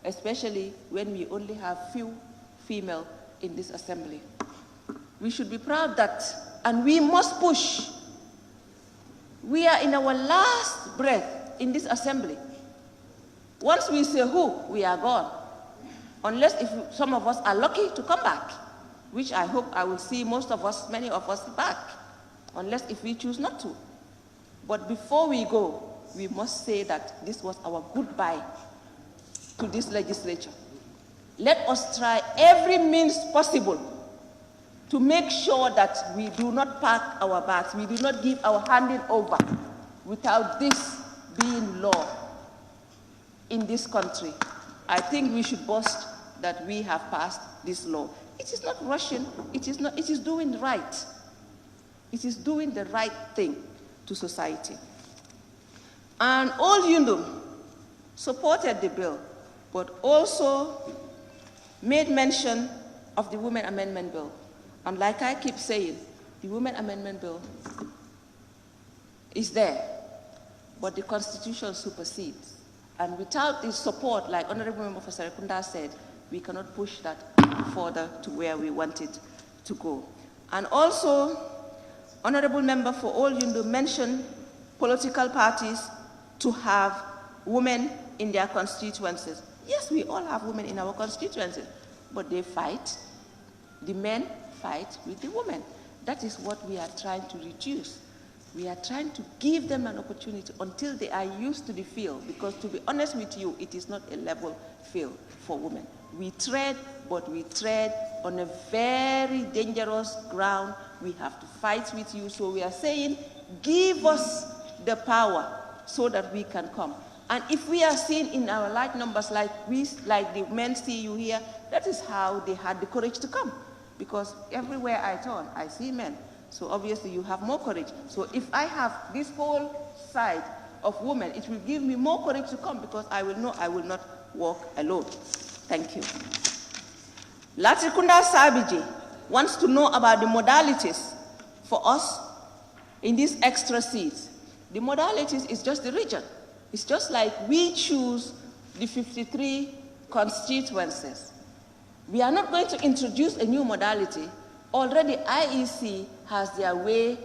N: especially when we only have few female in this assembly. We should be proud that, and we must push We are in our last breath in this assembly. Once we say who, we are gone. Unless if some of us are lucky to come back, which I hope I will see most of us, many of us back, unless if we choose not to. But before we go, we must say that this was our goodbye to this legislature. Let us try every means possible to make sure that we do not pack our bags, we do not give our handing over without this being law in this country. I think we should boast that we have passed this law. It is not rushing, it is doing right. It is doing the right thing to society. And all Yundum supported the bill, but also made mention of the Women Amendment Bill. And like I keep saying, the Women Amendment Bill is there, but the Constitution supersedes. And without the support, like Honorable Member for Serekunda said, we cannot push that further to where we want it to go. And also, Honorable Member for All Yundu mentioned political parties to have women in their constituencies. Yes, we all have women in our constituencies, but they fight. The men fight with the women. That is what we are trying to reduce. We are trying to give them an opportunity until they are used to the field, because to be honest with you, it is not a level field for women. We tread, but we tread on a very dangerous ground. We have to fight with you. So we are saying, give us the power so that we can come. And if we are seen in our large numbers like the men see you here, that is how they had the courage to come. Because everywhere I turn, I see men. So obviously you have more courage. So if I have this whole side of women, it will give me more courage to come, because I will know I will not walk alone. Thank you. Latikunda Sabiji wants to know about the modalities for us in these extra seats. The modalities is just the region. It's just like we choose the 53 constituencies. We are not going to introduce a new modality. Already IEC has their way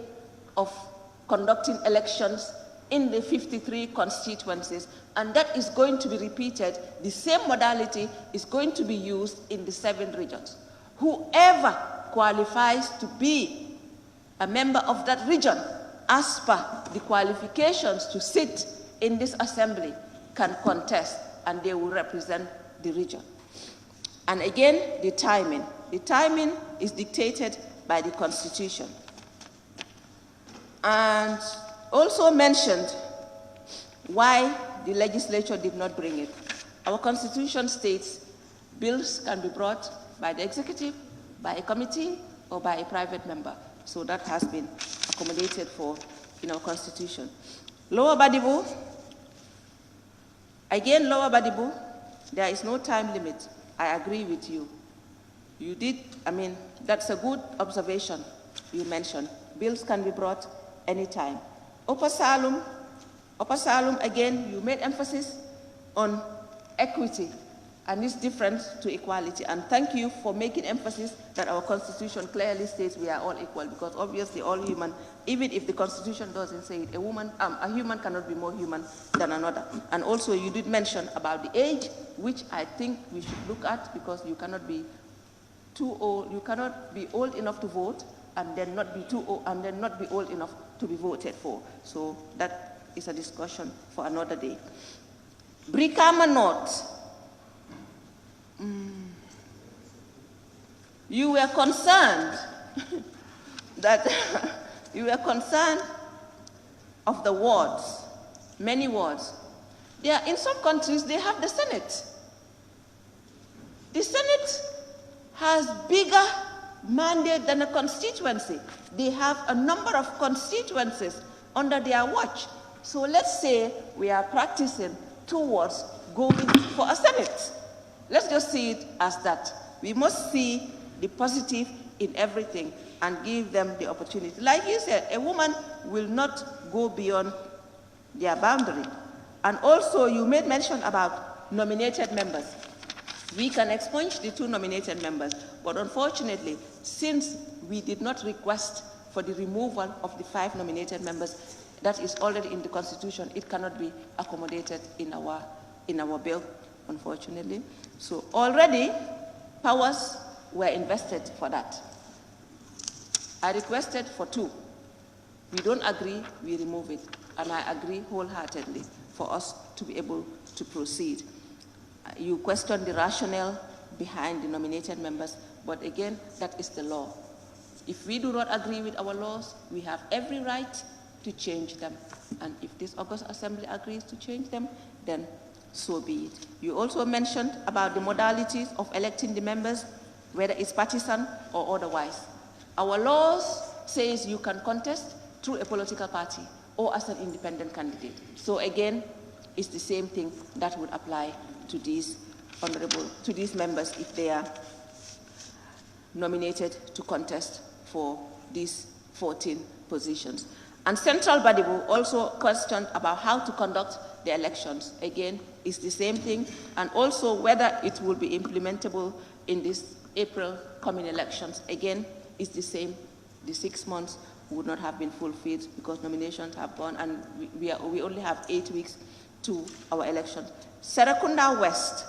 N: of conducting elections in the 53 constituencies, and that is going to be repeated. The same modality is going to be used in the 7 regions. Whoever qualifies to be a member of that region, as per the qualifications to sit in this assembly, can contest, and they will represent the region. And again, the timing. The timing is dictated by the Constitution. And also mentioned why the legislature did not bring it. Our Constitution states bills can be brought by the executive, by a committee, or by a private member. So that has been accommodated for in our Constitution. Lower Badibu, again, Lower Badibu, there is no time limit. I agree with you. You did, that's a good observation you mentioned. Bills can be brought anytime. Upper Salum, again, you made emphasis on equity, and it's different to equality. And thank you for making emphasis that our Constitution clearly states we are all equal, because obviously all human, even if the Constitution doesn't say it, a human cannot be more human than another. And also you did mention about the age, which I think we should look at, because you cannot be too old, you cannot be old enough to vote and then not be too old, and then not be old enough to be voted for. So that is a discussion for another day. Brikama North. You were concerned that you were concerned of the wards, many wards. In some countries, they have the Senate. The Senate has bigger mandate than a constituency. They have a number of constituencies under their watch. So let's say we are practicing towards going for a Senate. Let's just see it as that. We must see the positive in everything and give them the opportunity. Like you said, a woman will not go beyond their boundary. And also you made mention about nominated members. We can expunge the 2 nominated members, but unfortunately, since we did not request for the removal of the 5 nominated members, that is already in the Constitution. It cannot be accommodated in our bill, unfortunately. So already powers were invested for that. I requested for 2. We don't agree, we remove it. And I agree wholeheartedly for us to be able to proceed. You question the rationale behind the nominated members, but again, that is the law. If we do not agree with our laws, we have every right to change them. And if this August Assembly agrees to change them, then so be it. You also mentioned about the modalities of electing the members, whether it's partisan or otherwise. Our laws says you can contest through a political party or as an independent candidate. So again, it's the same thing that would apply to these members if they are nominated to contest for these 14 positions. And central body will also question about how to conduct the elections. Again, it's the same thing, and also whether it will be implementable in this April coming elections. Again, it's the same. The 6 months would not have been fulfilled because nominations have gone, and we only have 8 weeks to our elections. Serekunda West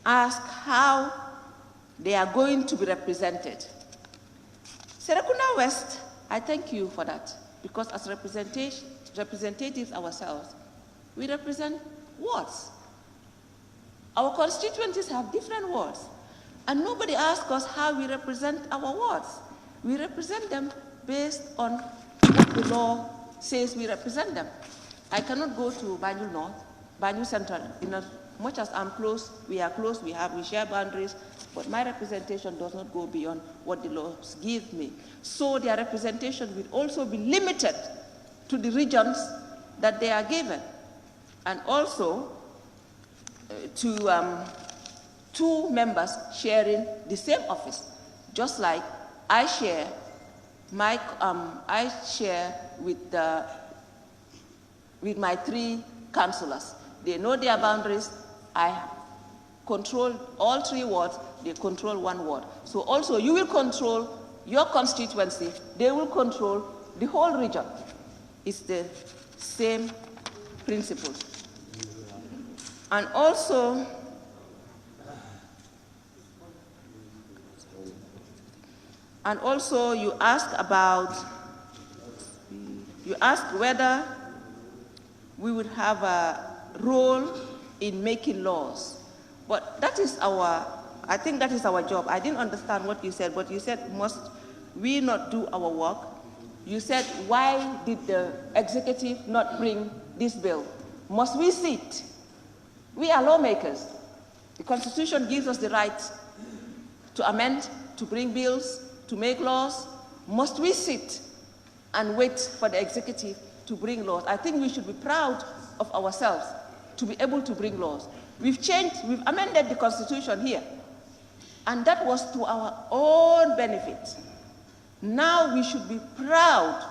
N: asked how they are going to be represented. Serekunda West, I thank you for that, because as representatives ourselves, we represent wards. Our constituencies have different wards, and nobody asks us how we represent our wards. We represent them based on what the law says we represent them. I cannot go to Banjul North, Banjul Central, much as I'm close, we are close, we share boundaries, but my representation does not go beyond what the laws give me. So their representation will also be limited to the regions that they are given, and also to 2 members sharing the same office, just like I share with my 3 councillors. They know their boundaries. I control all 3 wards. They control 1 ward. So also you will control your constituency. They will control the whole region. It's the same principles. And also, you asked whether we would have a role in making laws. But that is I think that is our job. I didn't understand what you said, but you said, must we not do our work? You said, why did the executive not bring this bill? Must we sit? We are lawmakers. The Constitution gives us the right to amend, to bring bills, to make laws. Must we sit and wait for the executive to bring laws? I think we should be proud of ourselves to be able to bring laws. We've amended the Constitution here, and that was to our own benefit. Now we should be proud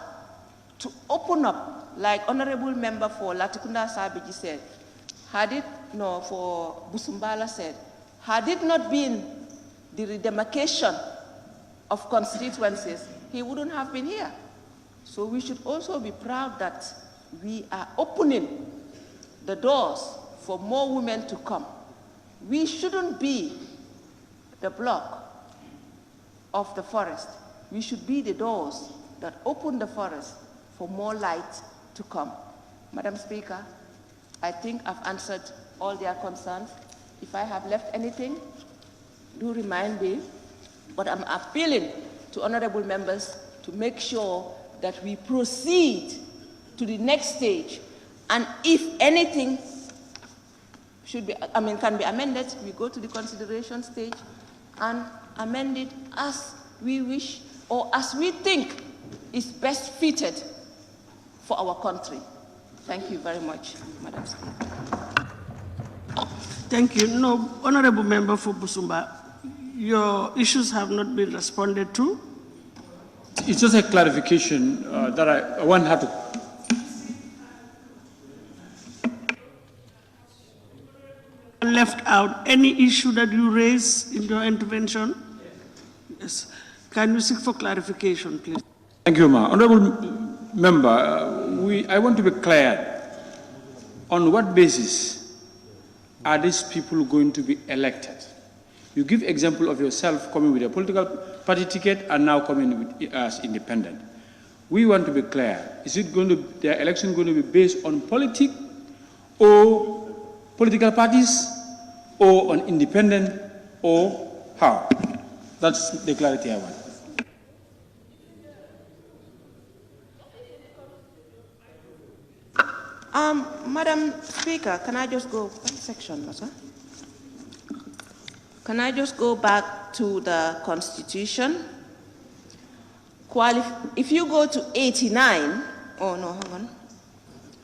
N: to open up, like Honorable Member for Latikunda Sabiji said, for Busumbala said, had it not been the demarcation of constituencies, he wouldn't have been here. So we should also be proud that we are opening the doors for more women to come. We shouldn't be the block of the forest. We should be the doors that open the forest for more light to come. Madam Speaker, I think I've answered all their concerns. If I have left anything, do remind me. But I'm appealing to honorable members to make sure that we proceed to the next stage. And if anything can be amended, we go to the consideration stage and amend it as we wish or as we think is best fitted for our country. Thank you very much, Madam Speaker.
B: Thank you. No, Honorable Member for Busumba, your issues have not been responded to.
P: It's just a clarification that I want her to.
B: Left out any issue that you raise in your intervention? Yes. Can you seek for clarification, please?
P: Thank you, Ma. Honorable Member, I want to be clear. On what basis are these people going to be elected? You give example of yourself coming with a political party ticket and now coming with, as independent. We want to be clear. Is it going to, their election going to be based on politics or political parties or on independent or how? That's the clarity I want.
N: Madam Speaker, can I just go one section, sir? Can I just go back to the Constitution? If you go to 89, oh no, hang on.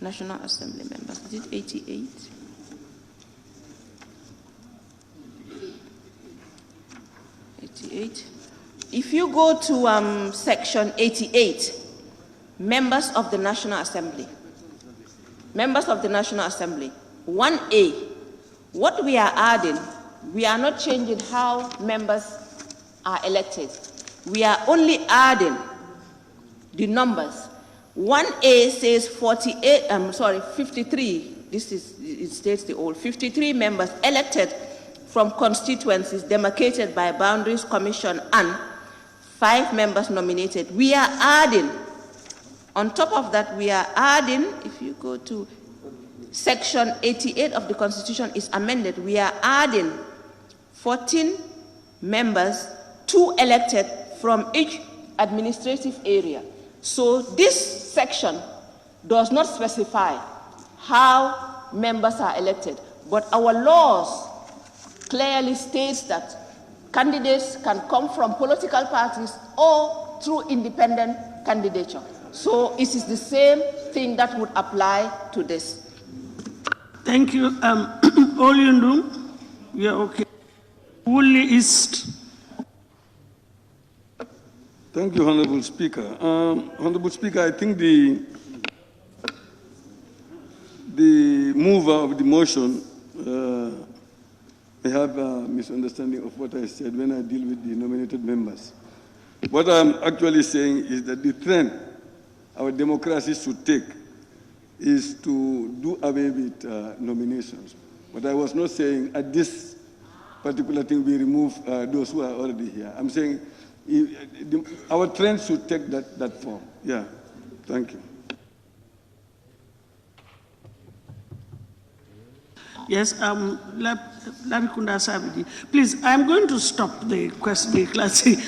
N: National Assembly members, is it 88? If you go to section 88, members of the National Assembly, 1A, what we are adding, we are not changing how members are elected. We are only adding the numbers. 1A says 53, it states the old, 53 members elected from constituencies demarcated by boundaries commission and 5 members nominated. We are adding, on top of that, we are adding, if you go to section 88 of the Constitution is amended, we are adding 14 members, 2 elected from each administrative area. So this section does not specify how members are elected, but our laws clearly states that candidates can come from political parties or through independent candidature. So it is the same thing that would apply to this.
B: Thank you. Oyundum, yeah, okay. Woolley East.
Q: Thank you, Honorable Speaker. Honorable Speaker, I think the mover of the motion may have a misunderstanding of what I said when I deal with the nominated members. What I'm actually saying is that the trend our democracy should take is to do away with nominations. But I was not saying at this particular thing we remove those who are already here. I'm saying our trend should take that form. Yeah, thank you.
B: Yes, Larikunda Sabidi, please, I'm going to stop the question,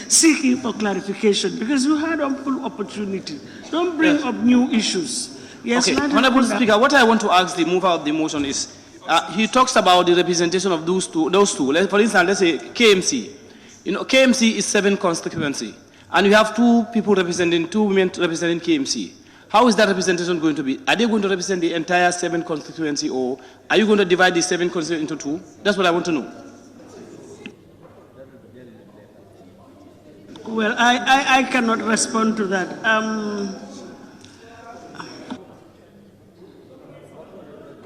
B: seeking for clarification, because you had ample opportunity. Don't bring up new issues. Yes,
F: okay, Honorable Speaker, what I want to ask the mover of the motion is, he talks about the representation of those two. For instance, let's say KMC. You know, KMC is 7 constituency, and you have 2 people representing, 2 women representing KMC. How is that representation going to be? Are they going to represent the entire 7 constituency, or are you going to divide the 7 constituency into 2? That's what I want to know.
B: Well, I cannot respond to that.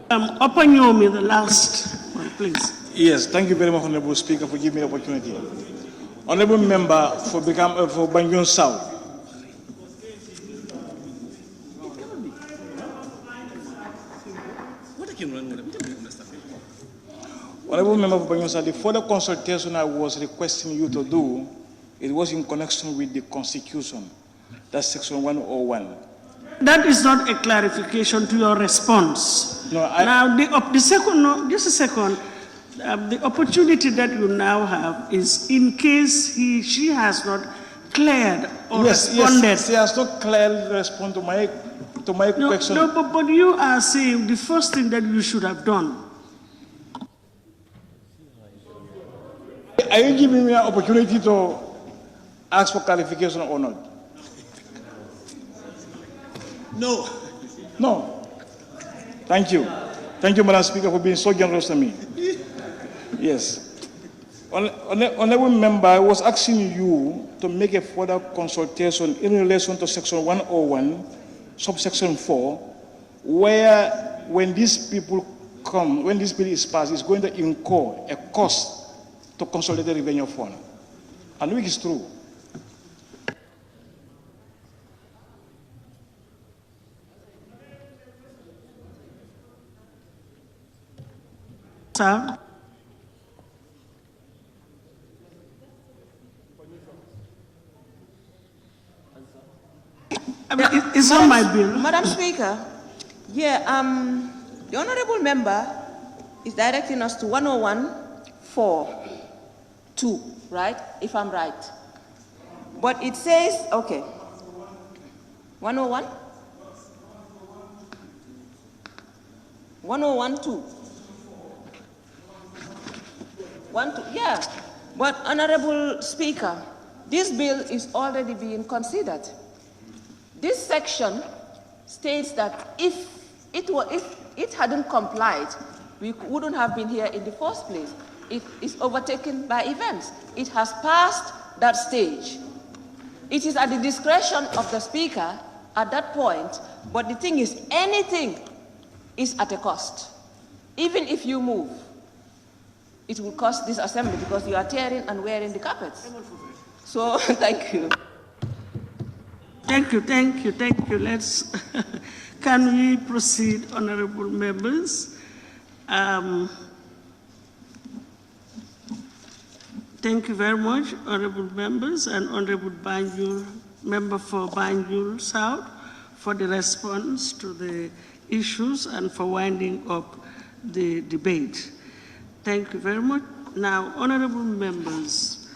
B: Opanyomi, the last one, please.
R: Yes, thank you very much, Honorable Speaker, for giving me the opportunity. Honorable Member for Banjul South. Honorable Member for Banjul South, the further consultation I was requesting you to do, it was in connection with the Constitution. That's Section 101.
B: That is not a clarification to your response.
R: No,
B: the opportunity that you now have is in case she has not cleared or responded.
R: Yes, she has not clearly responded to my question.
B: No, but you are saying the first thing that you should have done.
R: Are you giving me an opportunity to ask for clarification or not?
F: No.
R: No. Thank you. Thank you, Madam Speaker, for being so generous to me. Yes. Honorable Member, I was asking you to make a further consultation in relation to Section 101, Subsection 4, where when these people come, when this bill is passed, it's going to incur a cost to consolidate the revenue fund. And which is true.
B: Sir? I mean, it's on my bill.
N: Madam Speaker, yeah, the honorable member is directing us to 101.4.2, right? If I'm right. But it says, okay, 101? 101.2. 1.2, yeah. But Honorable Speaker, this bill is already being considered. This section states that if it hadn't complied, we wouldn't have been here in the first place. It is overtaken by events. It has passed that stage. It is at the discretion of the Speaker at that point, but the thing is, anything is at a cost. Even if you move, it will cost this assembly because you are tearing and wearing the carpets. So, thank you.
B: Thank you. Let's, can we proceed, honorable members? Thank you very much, honorable members, and honorable Banjul, member for Banjul South, for the response to the issues and for winding up the debate. Thank you very much. Now, honorable members,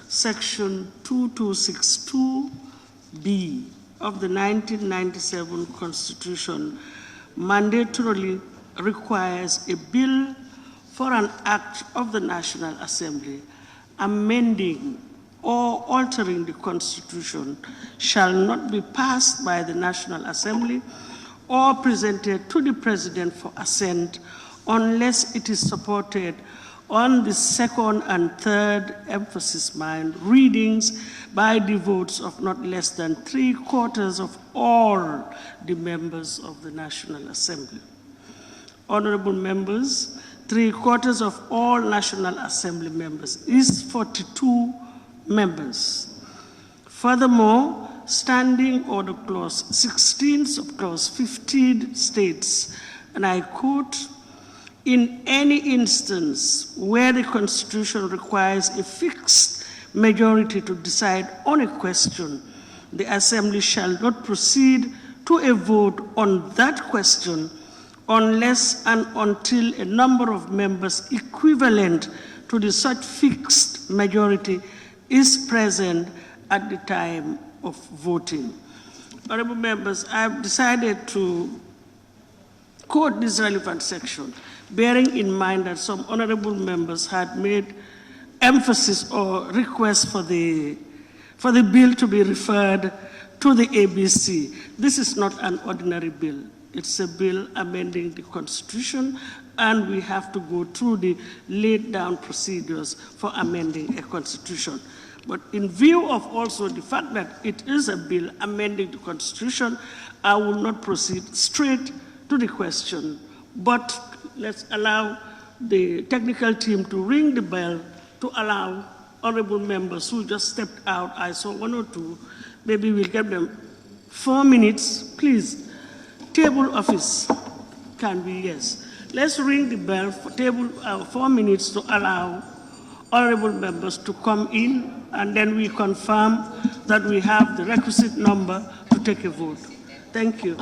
B: Section 2262B of the 1997 Constitution mandatorily requires a bill for an act of the National Assembly amending or altering the Constitution shall not be passed by the National Assembly or presented to the President for assent unless it is supported on the second and third emphasis mind readings by the votes of not less than 3/4 of all the members of the National Assembly. Honorable members, 3/4 of all National Assembly members is 42 members. Furthermore, Standing Order Clause 16 of Clause 15 states, and I quote, "In any instance where the Constitution requires a fixed majority to decide on a question, the Assembly shall not proceed to a vote on that question unless and until a number of members equivalent to the such fixed majority is present at the time of voting." Honorable members, I've decided to quote this relevant section, bearing in mind that some honorable members had made emphasis or request for the bill to be referred to the ABC. This is not an ordinary bill. It's a bill amending the Constitution, and we have to go through the laid down procedures for amending a Constitution. But in view of also the fact that it is a bill amending the Constitution, I will not proceed straight to the question, but let's allow the technical team to ring the bell to allow honorable members who just stepped out. I saw one or two. Maybe we'll get them 4 minutes. Please, table office, can we? Yes. Let's ring the bell for table 4 minutes to allow honorable members to come in, and then we confirm that we have the requisite number to take a vote. Thank you.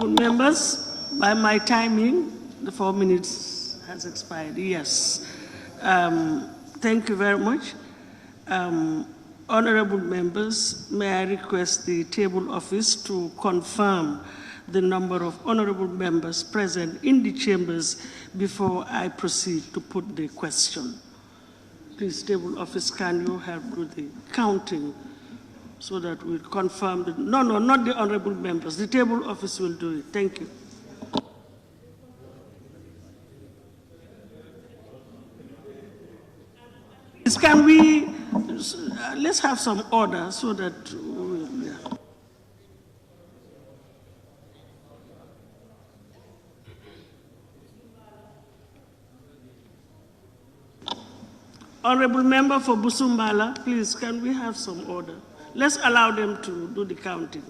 B: Honorable members, by my timing, the 4 minutes has expired. Yes. Thank you very much. Honorable members, may I request the table office to confirm the number of honorable members present in the chambers before I proceed to put the question. Please, table office, can you help with the counting so that we confirm the, no, not the honorable members. The table office will do it. Thank you. Can we, let's have some order so that, yeah. Honorable member for Busumbala, please, can we have some order? Let's allow them to do the counting.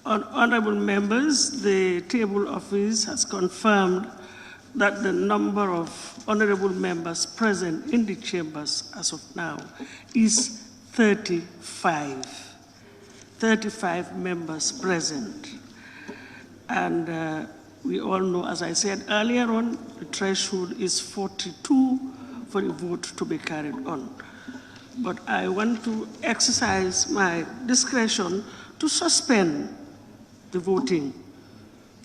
B: Honorable members, the table office has confirmed that the number of honorable members present in the chambers as of now is 35. 35 members present. And we all know, as I said earlier on, the threshold is 42 for the vote to be carried on. But I want to exercise my discretion to suspend the voting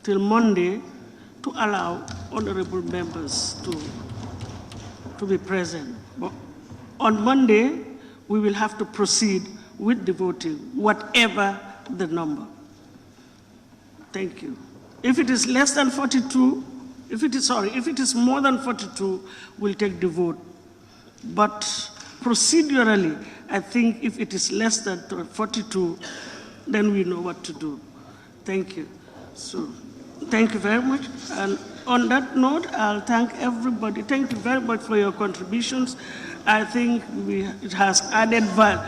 B: till Monday to allow honorable members to be present. But on Monday, we will have to proceed with the voting, whatever the number. Thank you. If it is less than 42, if it is more than 42, we'll take the vote. But procedurally, I think if it is less than 42, then we know what to do. Thank you. So, thank you very much. And on that note, I'll thank everybody. Thank you very much for your contributions. I think it has added value.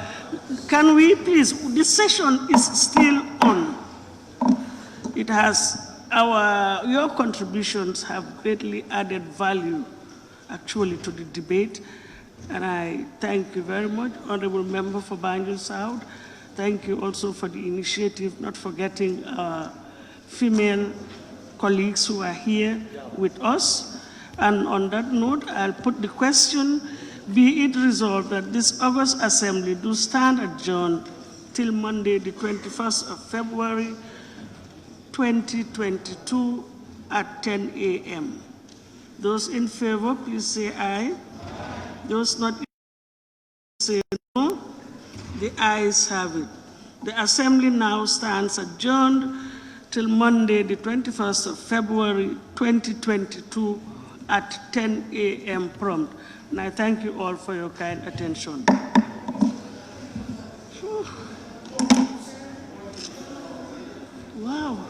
B: Can we please, this session is still on. It has, your contributions have greatly added value, actually, to the debate. And I thank you very much, Honorable Member for Banjul South. Thank you also for the initiative, not forgetting our female colleagues who are here with us. And on that note, I'll put the question, be it resolved that this August Assembly do stand adjourned till Monday, the 21st of February, 2022 at 10 a.m. Those in favor, please say aye. Those not in favor, say no. The ayes have it. The Assembly now stands adjourned till Monday, the 21st of February, 2022 at 10 a.m. prompt. And I thank you all for your kind attention. Wow.